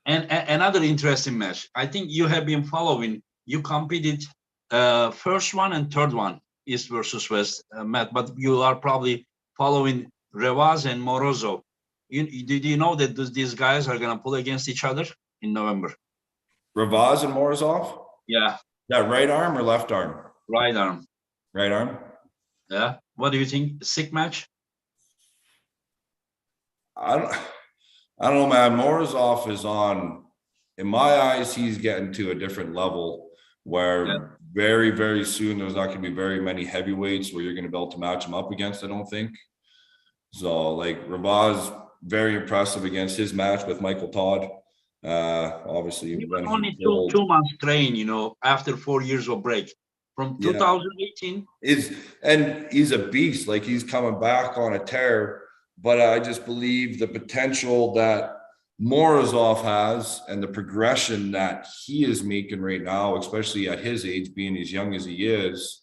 And another interesting match. I think you have been following. You competed first one and third one, East versus West, Matt. But you are probably following Revaz and Morozov. Did you know that these guys are gonna pull against each other in November? Ravaz and Morozov? Yeah. Yeah, right arm or left arm? Right arm. Right arm. Yeah. What do you think? Sick match? I don't know, man. Morozov is on, in my eyes, he's getting to a different level where very, very soon there's not going to be very many heavyweights where you're going to be able to match him up against, I don't think. So, like, Ravaz, very impressive against his match with Michael Todd. Obviously, He when only he pulled, 2 months train, you know, after 4 years of break. From 2018. And he's a beast. Like, he's coming back on a tear. But I just believe the potential that Morozov has and the progression that he is making right now, especially at his age, being as young as he is,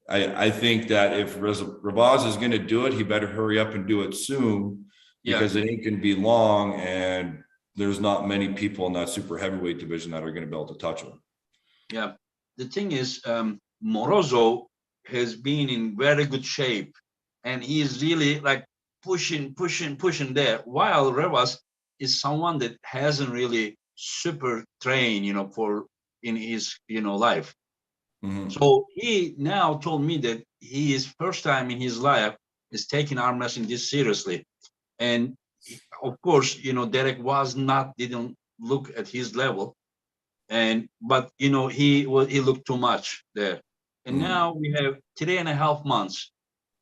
I think that if Ravaz is going to do it, he better hurry up and do it soon, because it ain't going to be long, and there's not many people in that super heavyweight division that are going to be able to touch him. Yeah. The thing is, Morozov has been in very good shape, and he is really like pushing there, while Revaz is someone that hasn't really super trained, you know, for in his, you know, life. Mm-hmm. So he now told me that he is first time in his life is taking arm wrestling this seriously. And of course, you know, Derek didn't look at his level. But you know, he looked too much there. And now we have 3.5 months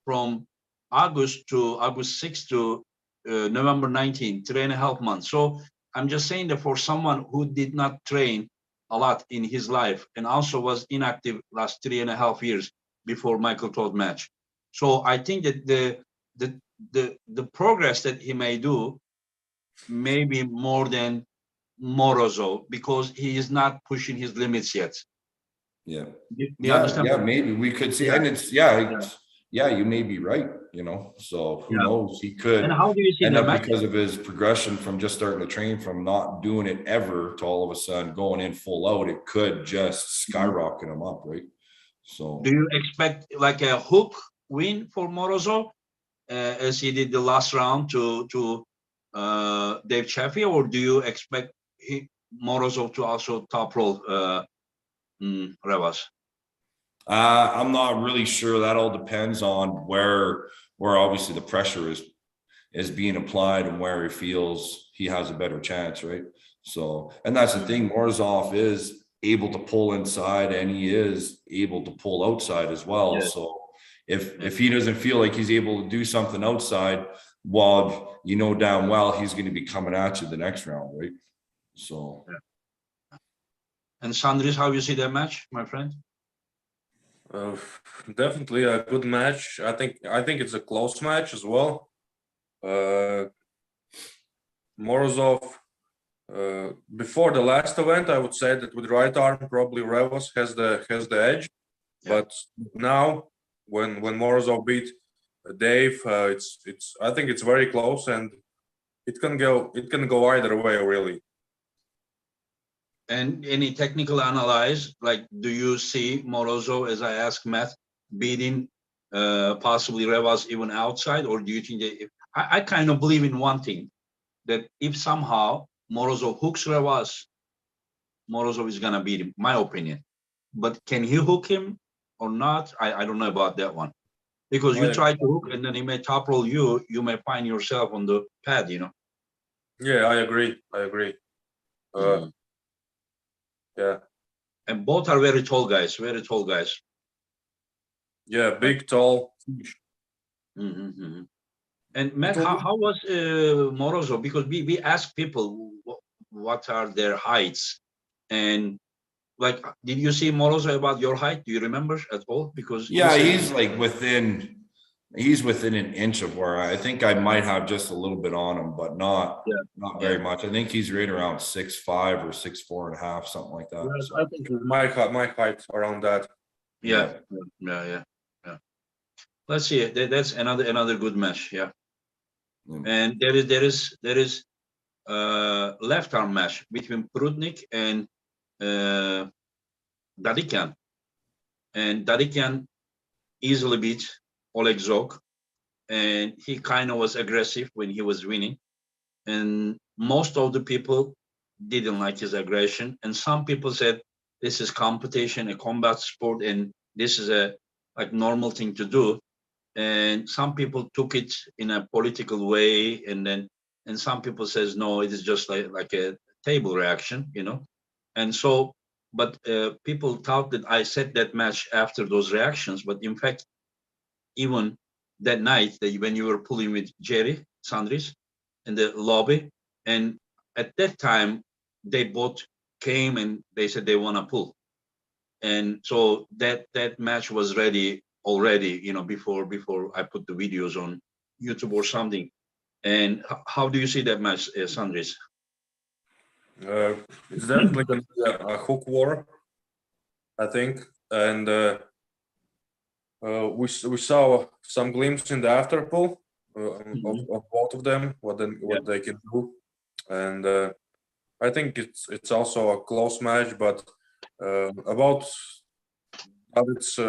from August 6th to November 19th, 3.5 months. So I'm just saying that for someone who did not train a lot in his life and also was inactive last 3.5 years before Michael Todd match. So I think that the progress that he may do may be more than Morozov, because he is not pushing his limits yet. Yeah. You understand? Yeah, maybe we could see, and it's you may be right, you know. So who knows? He could And how do you see end up match? because of his progression from just starting to train from not doing it ever to all of a sudden going in full out. It could just skyrocket him up, right? So do you expect like a hook win for Morozov, as he did the last round to Dave Chaffee, or do you expect Morozov to also top roll Revaz? I'm not really sure. That all depends on where obviously the pressure is being applied and where he feels he has a better chance, right? So, and that's the thing, Morozov is able to pull inside and he is able to pull outside as well. So if he doesn't feel like he's able to do something outside, well, you know damn well he's going to be coming at you the next round, right? So And Sandris, how you see that match, my friend? Definitely a good match. I think it's a close match as well. Morozov, before the last event, I would say that with right arm probably Revaz has the edge. But now when Morozov beat Dave, it's I think it's very close, and it can go either way, really. And any technical analyze, like, do you see Morozov, as I asked Matt, beating possibly Revaz even outside, or do you think that I kind of believe in one thing, that if somehow Morozov hooks Revaz, Morozov is gonna beat him, my opinion. But can he hook him or not? I don't know about that one, because you try to hook and then he may top roll you may find yourself on the pad, you know. Yeah, I agree. Yeah. And both are very tall guys. Yeah, big, tall. And Matt, how was Morozov? Because we asked people what are their heights, and like, did you see Morozov about your height? Do you remember at all? Because he's like within he's within an inch of where I think I might have just a little bit on him, but not very much. I think he's right around 6'5" or 6'4.5", something like that. Yeah, So, I think my height around that. Yeah. Let's see. That's another good match. Yeah. And there is left arm match between Prudnik and Dadikyan, and Dadikyan easily beat Oleg Zog, and he kind of was aggressive when he was winning, and most of the people didn't like his aggression, and some people said this is competition, a combat sport, and this is a like normal thing to do, and some people took it in a political way, and some people says no, it is just like a table reaction, you know, and so but people thought that I said that match after those reactions, but in fact even that night that when you were pulling with Jerry Sandris in the lobby, and at that time they both came and they said they want to pull, and so that match was ready already, you know, before I put the videos on YouTube or something. And how do you see that match, Sandris? It's definitely going to be a hook war, I think, and we saw some glimpse in the after pool of both of them, what they can do, and I think it's also a close match. But about David's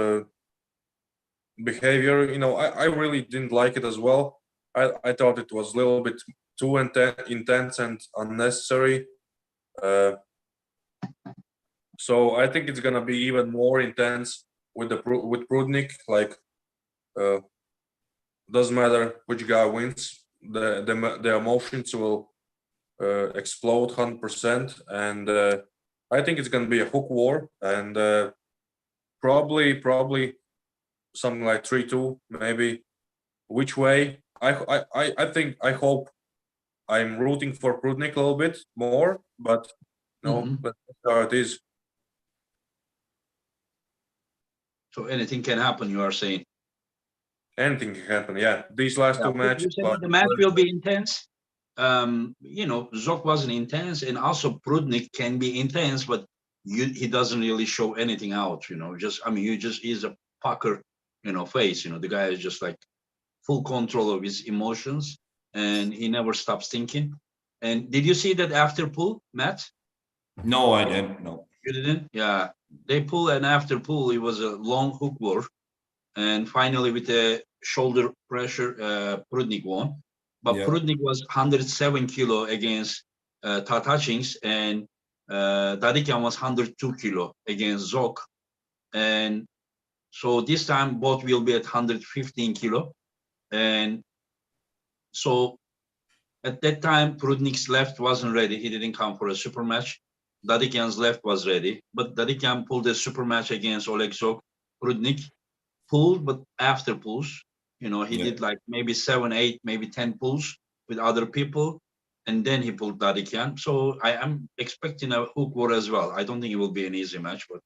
behavior, you know, I really didn't like it as well. I thought it was a little bit too intense and unnecessary. So I think it's gonna be even more intense with Prudnik. Like, doesn't matter which guy wins, the emotions will explode 100%, and I think it's gonna be a hook war, and probably something like 3-2, maybe. Which way? I hope I'm rooting for Prudnik a little bit more, but no, that's how it is. So anything can happen, you are saying? Anything can happen, yeah. These last two matches. The match will be intense. You know, Zok wasn't intense, and also Prudnik can be intense, but he doesn't really show anything out, you know. He's a pucker, you know, face. You know, the guy is just like full control of his emotions, and he never stops thinking. And did you see that after pull, Matt? No, I didn't. No. You didn't? Yeah. They pull, and after pull, it was a long hook war. And finally, with the shoulder pressure, Prudnik won. But Prudnik was 107 kilo against Tatachins, and Dadikyan was 102 kilo against Zok. And so this time, both will be at 115 kilo. And so at that time, Prudnik's left wasn't ready. He didn't come for a super match. Dadikyan's left was ready, but Dadikyan pulled a super match against Oleg Zok. Prudnik pulled, but after pulls, you know, he did like maybe 7, 8, maybe 10 pulls with other people, and then he pulled Dadikyan. So I am expecting a hook war as well. I don't think it will be an easy match, but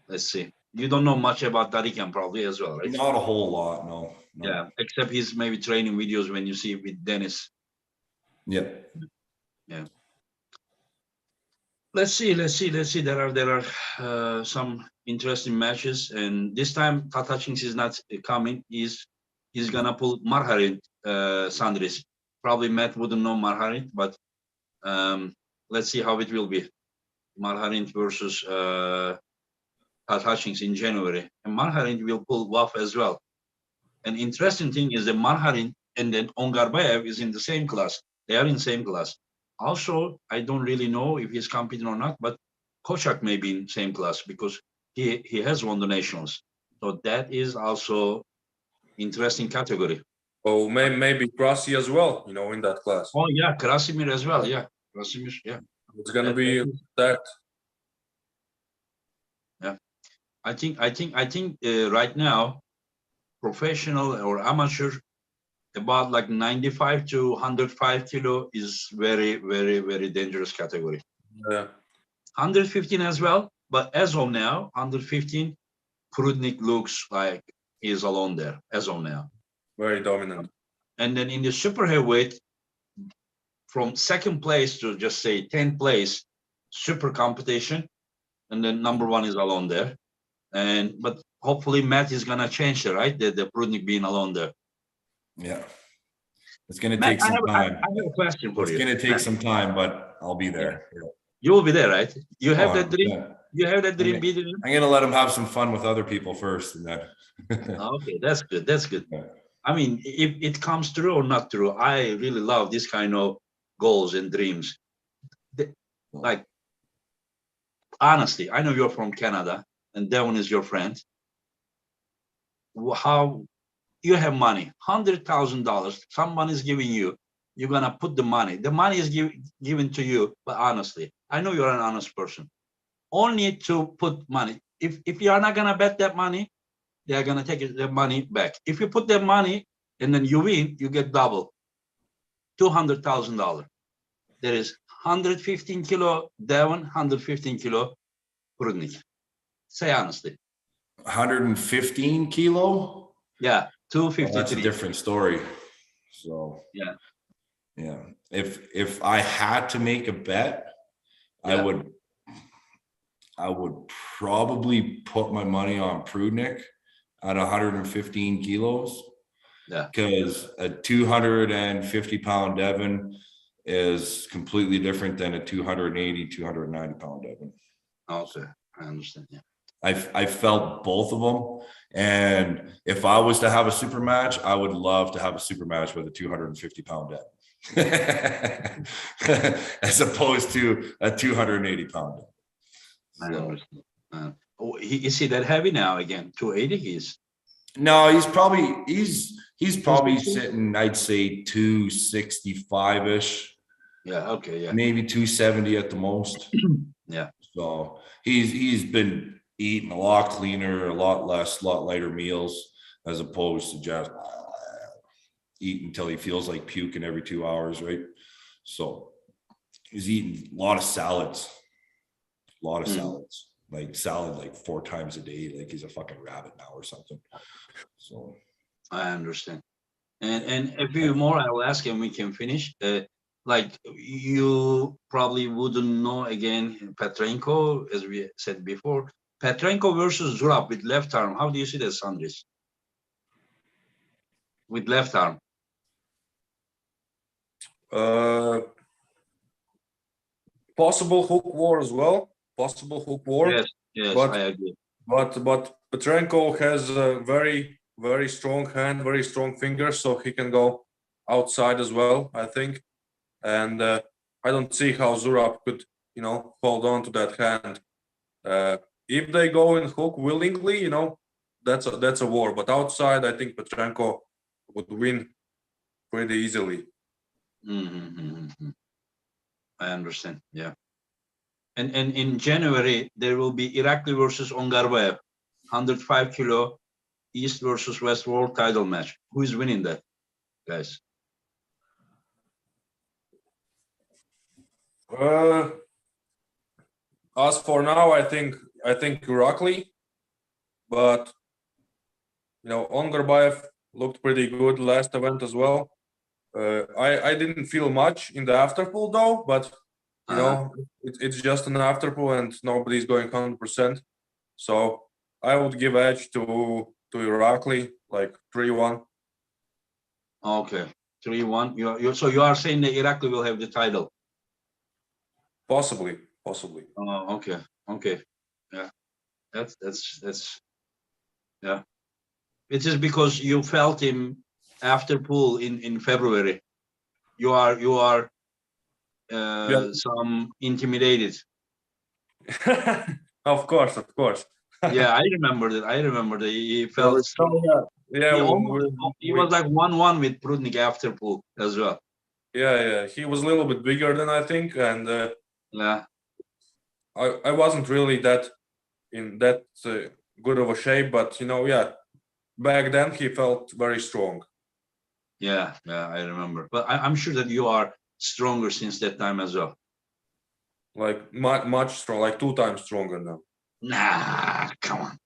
let's see. You don't know much about Dadikyan probably as well, right? Not a whole lot, no. Yeah, except he's maybe training videos when you see with Dennis. Yeah. Let's see. There are some interesting matches, and this time Tatachins is not coming. He's gonna pull Marharin, Sandris. Probably Matt wouldn't know Marharin, but let's see how it will be. Marharin versus Tatachins in January, and Marharin will pull WAF as well. An interesting thing is that Marharin and then Ongarbayev is in the same class. They are in the same class. Also, I don't really know if he's competing or not, but Kochak may be in same class because he has won the nationals. So that is also interesting category. Oh, maybe Krasi as well, you know, in that class. Oh yeah, Krasimir as well. Yeah, Krasimir. Yeah, it's gonna be that. Yeah, I think right now, professional or amateur, about like 95 to 105 kilo is very, very, very dangerous category. Yeah. 115 as well, but as of now, 115, Prudnik looks like he's alone there as of now. very dominant. And then in the super heavyweight, from second place to just say 10th place, super competition, and then number one is alone there. But hopefully Matt is gonna change it, right? The Prudnik being alone there. Yeah. It's going to Matt, take some time. I have a question for It's you. going to take some time, but I'll be there. You will be there, right? You have that 100%. dream. You have that dream. I'm going to let him have some fun with other people first, and then. Okay, that's good. That's good. Yeah. I mean, if it comes true or not true, I really love this kind of goals and dreams. Like, honestly, I know you're from Canada, and Devon is your friend. How you have money, $100,000, someone is giving you, you're gonna put the money. The money is given to you, but honestly, I know you're an honest person. Only to put money. If you are not gonna bet that money, they are gonna take the money back. If you put that money and then you win, you get double, $200,000. There is 115 kilo Devon, 115 kilo Prudnik. Say honestly. 115 kilo? Yeah, 253. Well, that's a different story. So yeah. If I had to make a bet, I would probably put my money on Prudnik at 115 kilos. Yeah. Because a 250-pound Devon is completely different than a 280, 290-pound Devon. Okay, I understand. Yeah. I felt both of them, and if I was to have a super match, I would love to have a super match with a 250-pound Devon, as opposed to a 280-pound Devon. So, is he that heavy now again? 280 he's? No, he's probably sitting, I'd say 265-ish. Yeah, okay, yeah. Maybe 270 at the most. Yeah. So he's been eating a lot cleaner, a lot less, a lot lighter meals, as opposed to just eating until he feels like puking every 2 hours, right? So he's eating a lot of salads, like salad like 4 times a day, like he's a fucking rabbit now or something. So I understand. And a few more I'll ask and we can finish. Like you probably wouldn't know again, Petrenko, as we said before. Petrenko versus Zurab with left arm. How do you see that, Sandris? With left arm. Possible hook war as well. Possible hook war. Yes, but, I agree. But Petrenko has a very, very strong hand, very strong fingers, so he can go outside as well, I think. And I don't see how Zurab could, hold on to that hand. If they go in hook willingly, that's a war. But outside, I think Petrenko would win pretty easily. I understand. Yeah. And in January there will be Irakli versus Ongarbayev, 105 kilo East versus West world title match. Who is winning that, guys? As for now, I think Irakli, but Ongarbayev looked pretty good last event as well. I didn't feel much in the afterpool though, but it's just an afterpool and nobody's going 100%. So I would give edge to Irakli, like 3-1. Okay, 3-1. So you are saying that Irakli will have the title? Possibly. Oh, okay. Yeah, that's yeah. It is because you felt him after pool in February. You are some intimidated. Of course. Yeah, I remember that. He felt he was like 1-1 with Prudnik after pool as well. Yeah. He was a little bit bigger than I think, and yeah. I wasn't really in that good of a shape, but back then he felt very strong. Yeah, I remember. But I'm sure that you are stronger since that time as well. Like much strong, like 2 times stronger now. Nah, come on.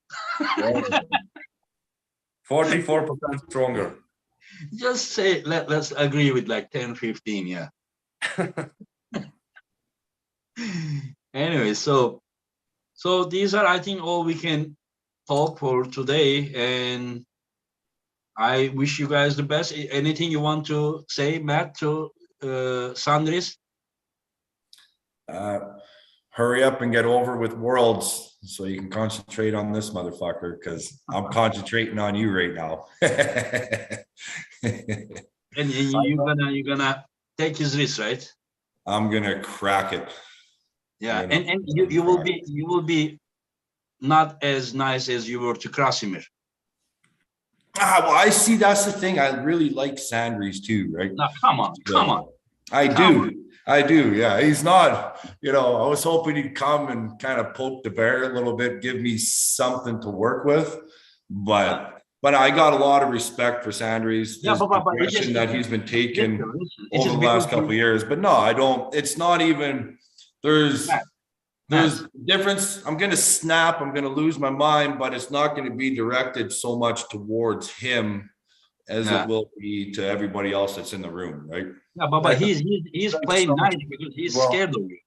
44% stronger. Just say, let's agree with like 10, 15, yeah. Anyway, so these are, I think, all we can talk for today, and I wish you guys the best. Anything you want to say, Matt, to Sandris? Hurry up and get over with Worlds so you can concentrate on this motherfucker, because I'm concentrating on you right now. And you're gonna take his risk, right? I'm gonna crack it. Yeah, and you will be not as nice as you were to Krasimir. Well, I see. That's the thing. I really like Sandris too, right? No, come on. I do. Yeah, he's not. I was hoping he'd come and kind of poke the bear a little bit, give me something to work with. But I got a lot of respect for Sandris. Yeah, but direction that he's been taking over the last couple of years. But no, I don't. It's not even. There's difference. I'm going to snap. I'm going to lose my mind, but it's not going to be directed so much towards him as it will be to everybody else that's in the room, right? Yeah, but he's playing nice because he's scared of you.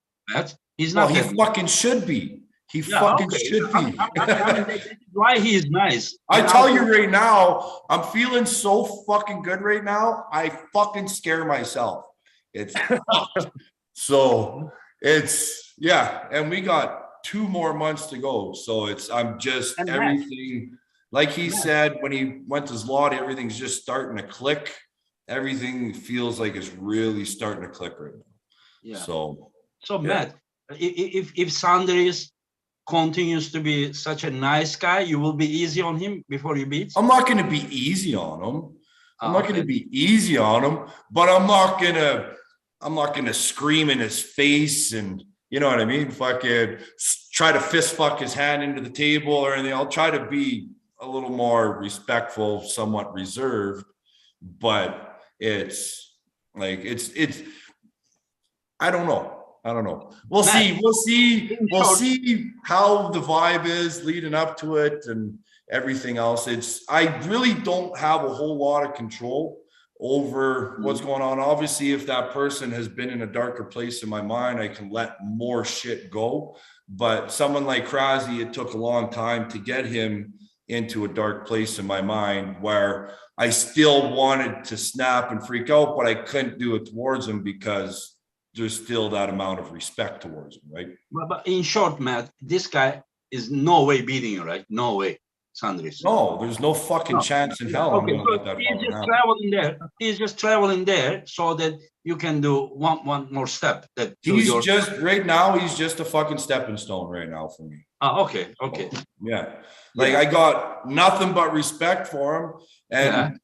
He's not. Well, he fucking should be. He fucking should be. That's why he's nice. I tell you right now, I'm feeling so fucking good right now. I fucking scare myself. It's so it's and we got 2 more months to go. So I'm just everything. Like he said, when he went to Zlot, everything's just starting to click. Everything feels like it's really starting to click right now. Yeah. So Matt, if Sandris continues to be such a nice guy, you will be easy on him before you beat? I'm not going to be easy on him. I'm not going to be easy on him, but I'm not going to scream in his face and, you know what I mean? Fucking try to fist fuck his hand into the table or anything. I'll try to be a little more respectful, somewhat reserved, but it's like, I don't know. We'll see how the vibe is leading up to it and everything else. I really don't have a whole lot of control over what's going on. Obviously, if that person has been in a darker place in my mind, I can let more shit go. But someone like Krasi, it took a long time to get him into a dark place in my mind where I still wanted to snap and freak out, but I couldn't do it towards him because there's still that amount of respect towards him, right? But in short, Matt, this guy is no way beating you, right? No way, Sandris. No, there's no fucking chance in hell. Okay, so he's just traveling there so that you can do one more step. Right now, he's just a fucking stepping stone right now for me. Okay. Yeah. I got nothing but respect for him. And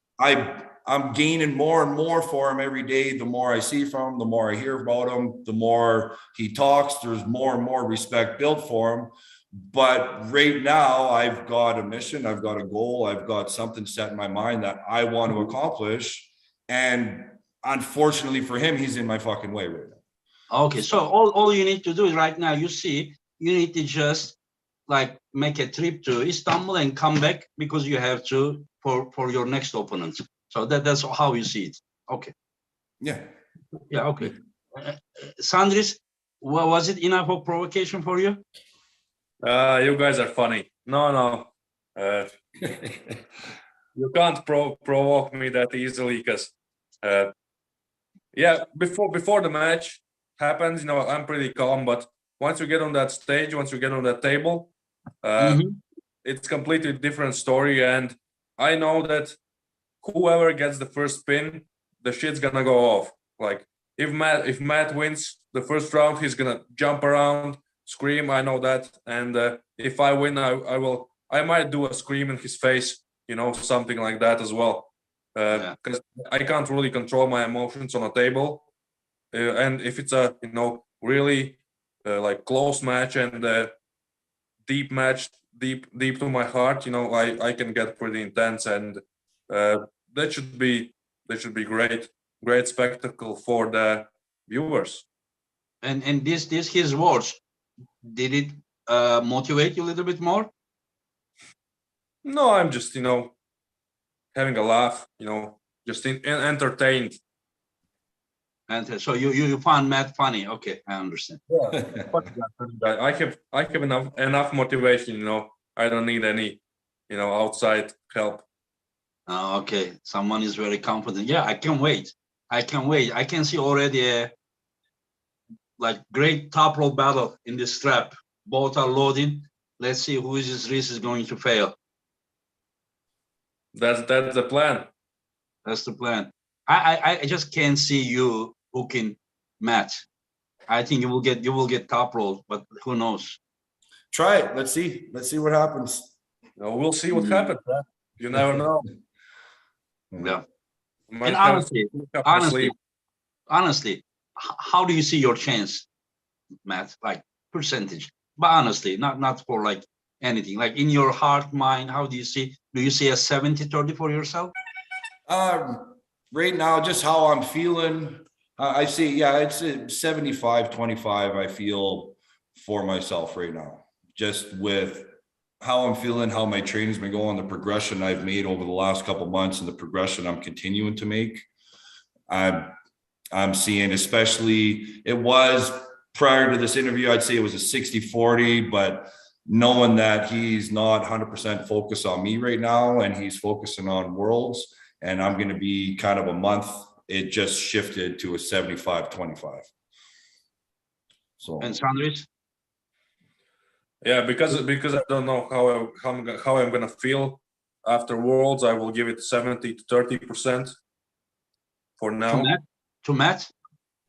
I'm gaining more and more for him every day. The more I see from him, the more I hear about him, the more he talks, there's more and more respect built for him. But right now I've got a mission, I've got a goal, I've got something set in my mind that I want to accomplish. And unfortunately for him, he's in my fucking way right now. Okay. So all you need to do is right now, you need to just make a trip to Istanbul and come back because you have to for your next opponent. So that's how you see it. Okay. Yeah. Yeah. Okay. Sandris, was it enough of provocation for you? You guys are funny. No. You can't provoke me that easily because, before the match happens, I'm pretty calm. But once you get on that stage, once you get on that table, it's completely different story. And I know that whoever gets the first spin, the shit's gonna go off. Like if Matt wins the first round, he's gonna jump around, scream. I know that. And if I win, I might do a scream in his face, something like that as well. Because I can't really control my emotions on a table. And if it's a really close match and deep match, deep to my heart, I can get pretty intense, and that should be great spectacle for the viewers. And this his words, did it motivate you a little bit more? No, I'm just having a laugh. just entertained. And so you found Matt funny. Okay, I understand. I have enough motivation. You know, I don't need any, you know, outside help. Okay, someone is very confident. Yeah, I can wait. I can wait. I can see already a like great top rope battle in this strap. Both are loading. Let's see who is race is going to fail. That's the plan. That's the plan. I just can't see you hooking Matt. I think you will get top roll, but who knows? Try it. Let's see what happens. You know, we'll see what happens. Man. You never know. Yeah. Might And have honestly, how do you see your chance, Matt? Like percentage, but honestly, not for like anything. Like in your heart, mind, how do you see? Do you see a 70-30 for yourself? Right now, just how I'm feeling, I see, yeah, it's a 75-25. I feel for myself right now, just with how I'm feeling, how my training's been going, the progression I've made over the last couple of months, and the progression I'm continuing to make. I'm seeing, especially it was prior to this interview, I'd say it was a 60-40, but knowing that he's not 100% focused on me right now, and he's focusing on worlds, and I'm going to be kind of a month, it just shifted to a 75-25. So, And Sandris? Yeah, because I don't know how I'm gonna feel after Worlds. I will give it 70-30% for now. To Matt?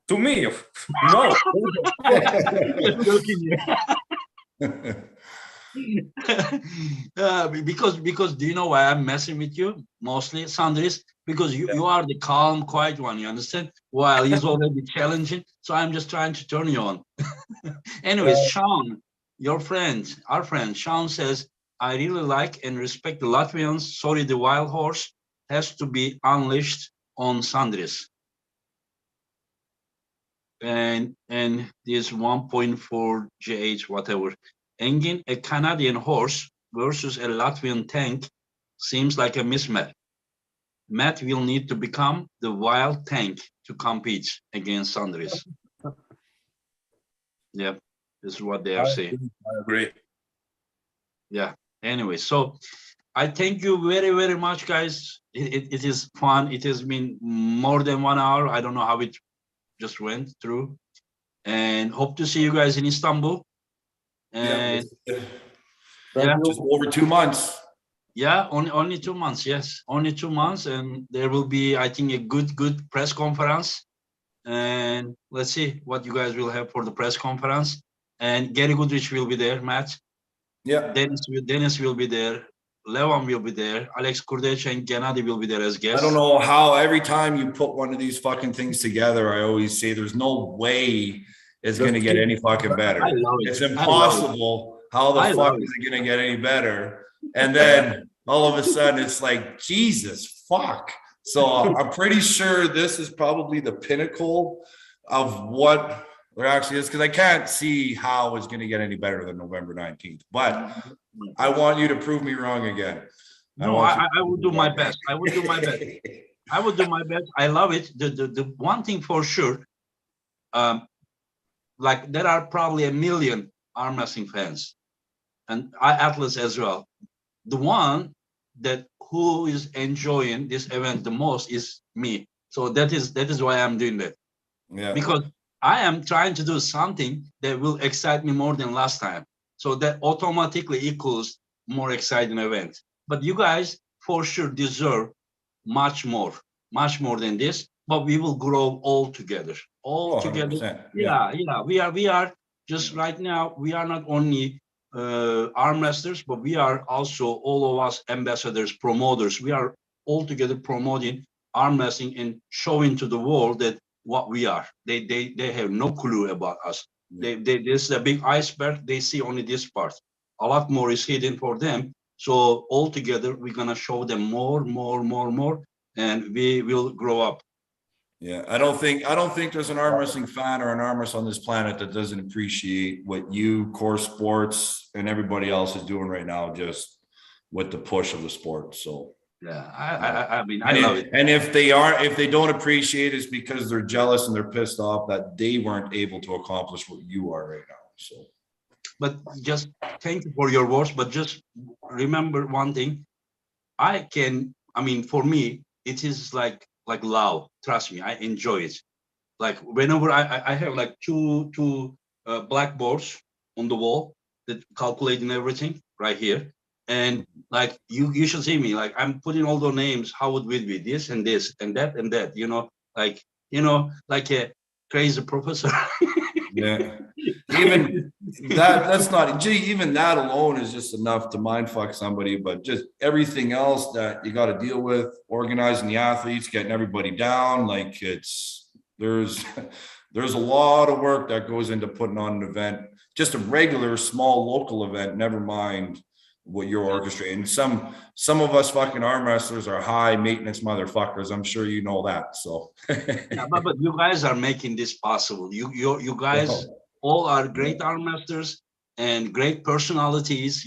To me, no. Because do you know why I'm messing with you mostly, Sandris? Because you are the calm, quiet one, you understand? While he's already challenging, so I'm just trying to turn you on. Anyways, Sean, your friend, our friend, Sean says, I really like and respect the Latvians. Sorry, the wild horse has to be unleashed on Sandris. And this 1.4 GH, whatever. Engin, a Canadian horse versus a Latvian tank seems like a mismatch. Matt will need to become the wild tank to compete against Sandris. Yeah, this is what they are saying. I agree. Yeah. Anyway, so I thank you very, very much, guys. It is fun. It has been more than 1 hour. I don't know how it just went through. And hope to see you guys in Istanbul. And yeah, just over 2 months. Yeah, only 2 months. Yes, only 2 months, and there will be, I think, a good press conference. And let's see what you guys will have for the press conference. And Gary Goodrich will be there, Matt. Yeah. Dennis will be there. Levan will be there. Alex Kurdech and Gennady will be there as guests. I don't know how every time you put one of these fucking things together, I always say there's no way it's going to get any fucking better. It's impossible. How the fuck is it going to get any better? And then all of a sudden it's like, Jesus, fuck. So I'm pretty sure this is probably the pinnacle of what there actually is, because I can't see how it's going to get any better than November 19th. But I want you to prove me wrong again. No, I will do my best. I will do my best. I will do my best. I love it. The one thing for sure, like there are probably 1 million arm wrestling fans, and Atlas as well. The one that who is enjoying this event the most is me. So that is why I'm doing that. Yeah. Because I am trying to do something that will excite me more than last time. So that automatically equals more exciting event. But you guys for sure deserve much more than this. But we will grow all together. All together. Yeah. We are just right now. We are not only arm wrestlers, but we are also all of us ambassadors, promoters. We are all together promoting arm wrestling and showing to the world that what we are. They have no clue about us. This is a big iceberg. They see only this part. A lot more is hidden for them. So all together, we're gonna show them more, and we will grow up. Yeah, I don't think there's an arm wrestling fan or an arm wrestler on this planet that doesn't appreciate what you, Core Sports, and everybody else is doing right now, just with the push of the sport. So Yeah, I mean, I And love it. and if they don't appreciate it, it's because they're jealous and they're pissed off that they weren't able to accomplish what you are right now. So, But just thank you for your words. But just remember one thing. I mean, for me, it is like love. Trust me, I enjoy it. Like whenever I have like two blackboards on the wall that calculating everything right here. And like you should see me, like I'm putting all the names, how it will be this and this and that and that, like a crazy professor. yeah, even that's not, gee, even that alone is just enough to mind fuck somebody, but just everything else that you got to deal with, organizing the athletes, getting everybody down, like there's a lot of work that goes into putting on an event, just a regular small local event, never mind what you're orchestrating. Some of us fucking arm wrestlers are high maintenance motherfuckers. I'm sure you know that. So Yeah, but you guys are making this possible. You guys all are great arm masters and great personalities,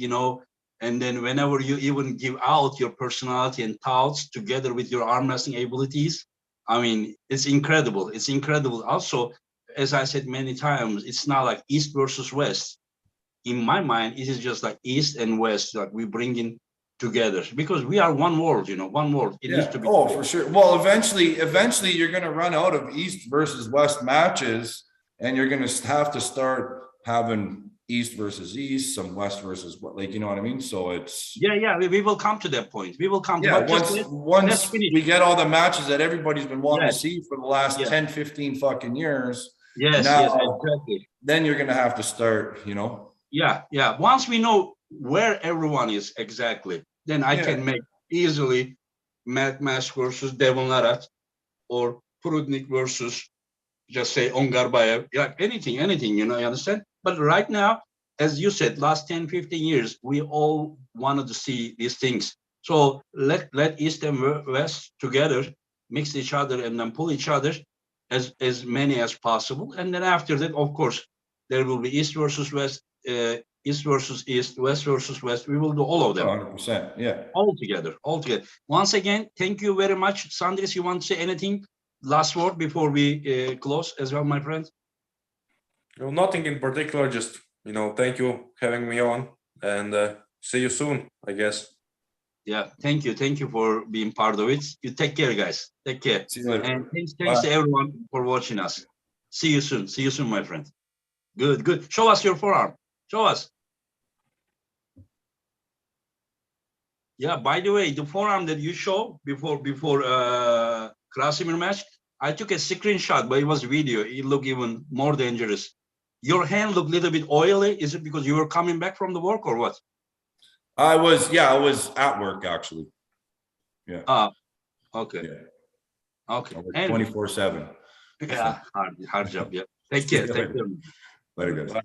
and then whenever you even give out your personality and thoughts together with your arm wrestling abilities, I mean, it's incredible. It's incredible. Also, as I said many times, it's not like East versus West. In my mind, it is just like East and West, like we bring in together because we are one world, one world. It needs to be. Oh, for sure. Well, eventually you're going to run out of East versus West matches, and you're going to have to start having East versus East, some West versus what, like, you know what I mean? So it's we will come to that point. We will come to once we get all the matches that everybody's been wanting to see for the last 10, 15 fucking years. Yes, exactly. Then you're going to have to start, Yeah. Once we know where everyone is exactly, then I can make easily Mask versus Devon Larat or Prudnik versus just say Ongarbayev, anything, you understand? But right now, as you said, last 10, 15 years, we all wanted to see these things. So let East and West together, mix each other and then pull each other as many as possible. And then after that, of course, there will be East versus West, East versus East, West versus West. We will do all of them. 100%, yeah. All together. Once again, thank you very much. Sandris, you want to say anything? Last word before we close as well, my friend? No, nothing in particular. Just, thank you having me on, and see you soon, I guess. Yeah, thank you. Thank you for being part of it. You take care, guys. Take care. See you later. And thanks to everyone for watching us. See you soon. See you soon, my friend. Good. Show us your forearm. Show us. Yeah, by the way, the forearm that you show before Krasimir match, I took a screenshot, but it was video. It looked even more dangerous. Your hand looked a little bit oily. Is it because you were coming back from the work or what? I was at work actually. Yeah. Okay. Yeah. Okay. 24/7. Yeah, hard job. Yeah. Take care. Later, guys.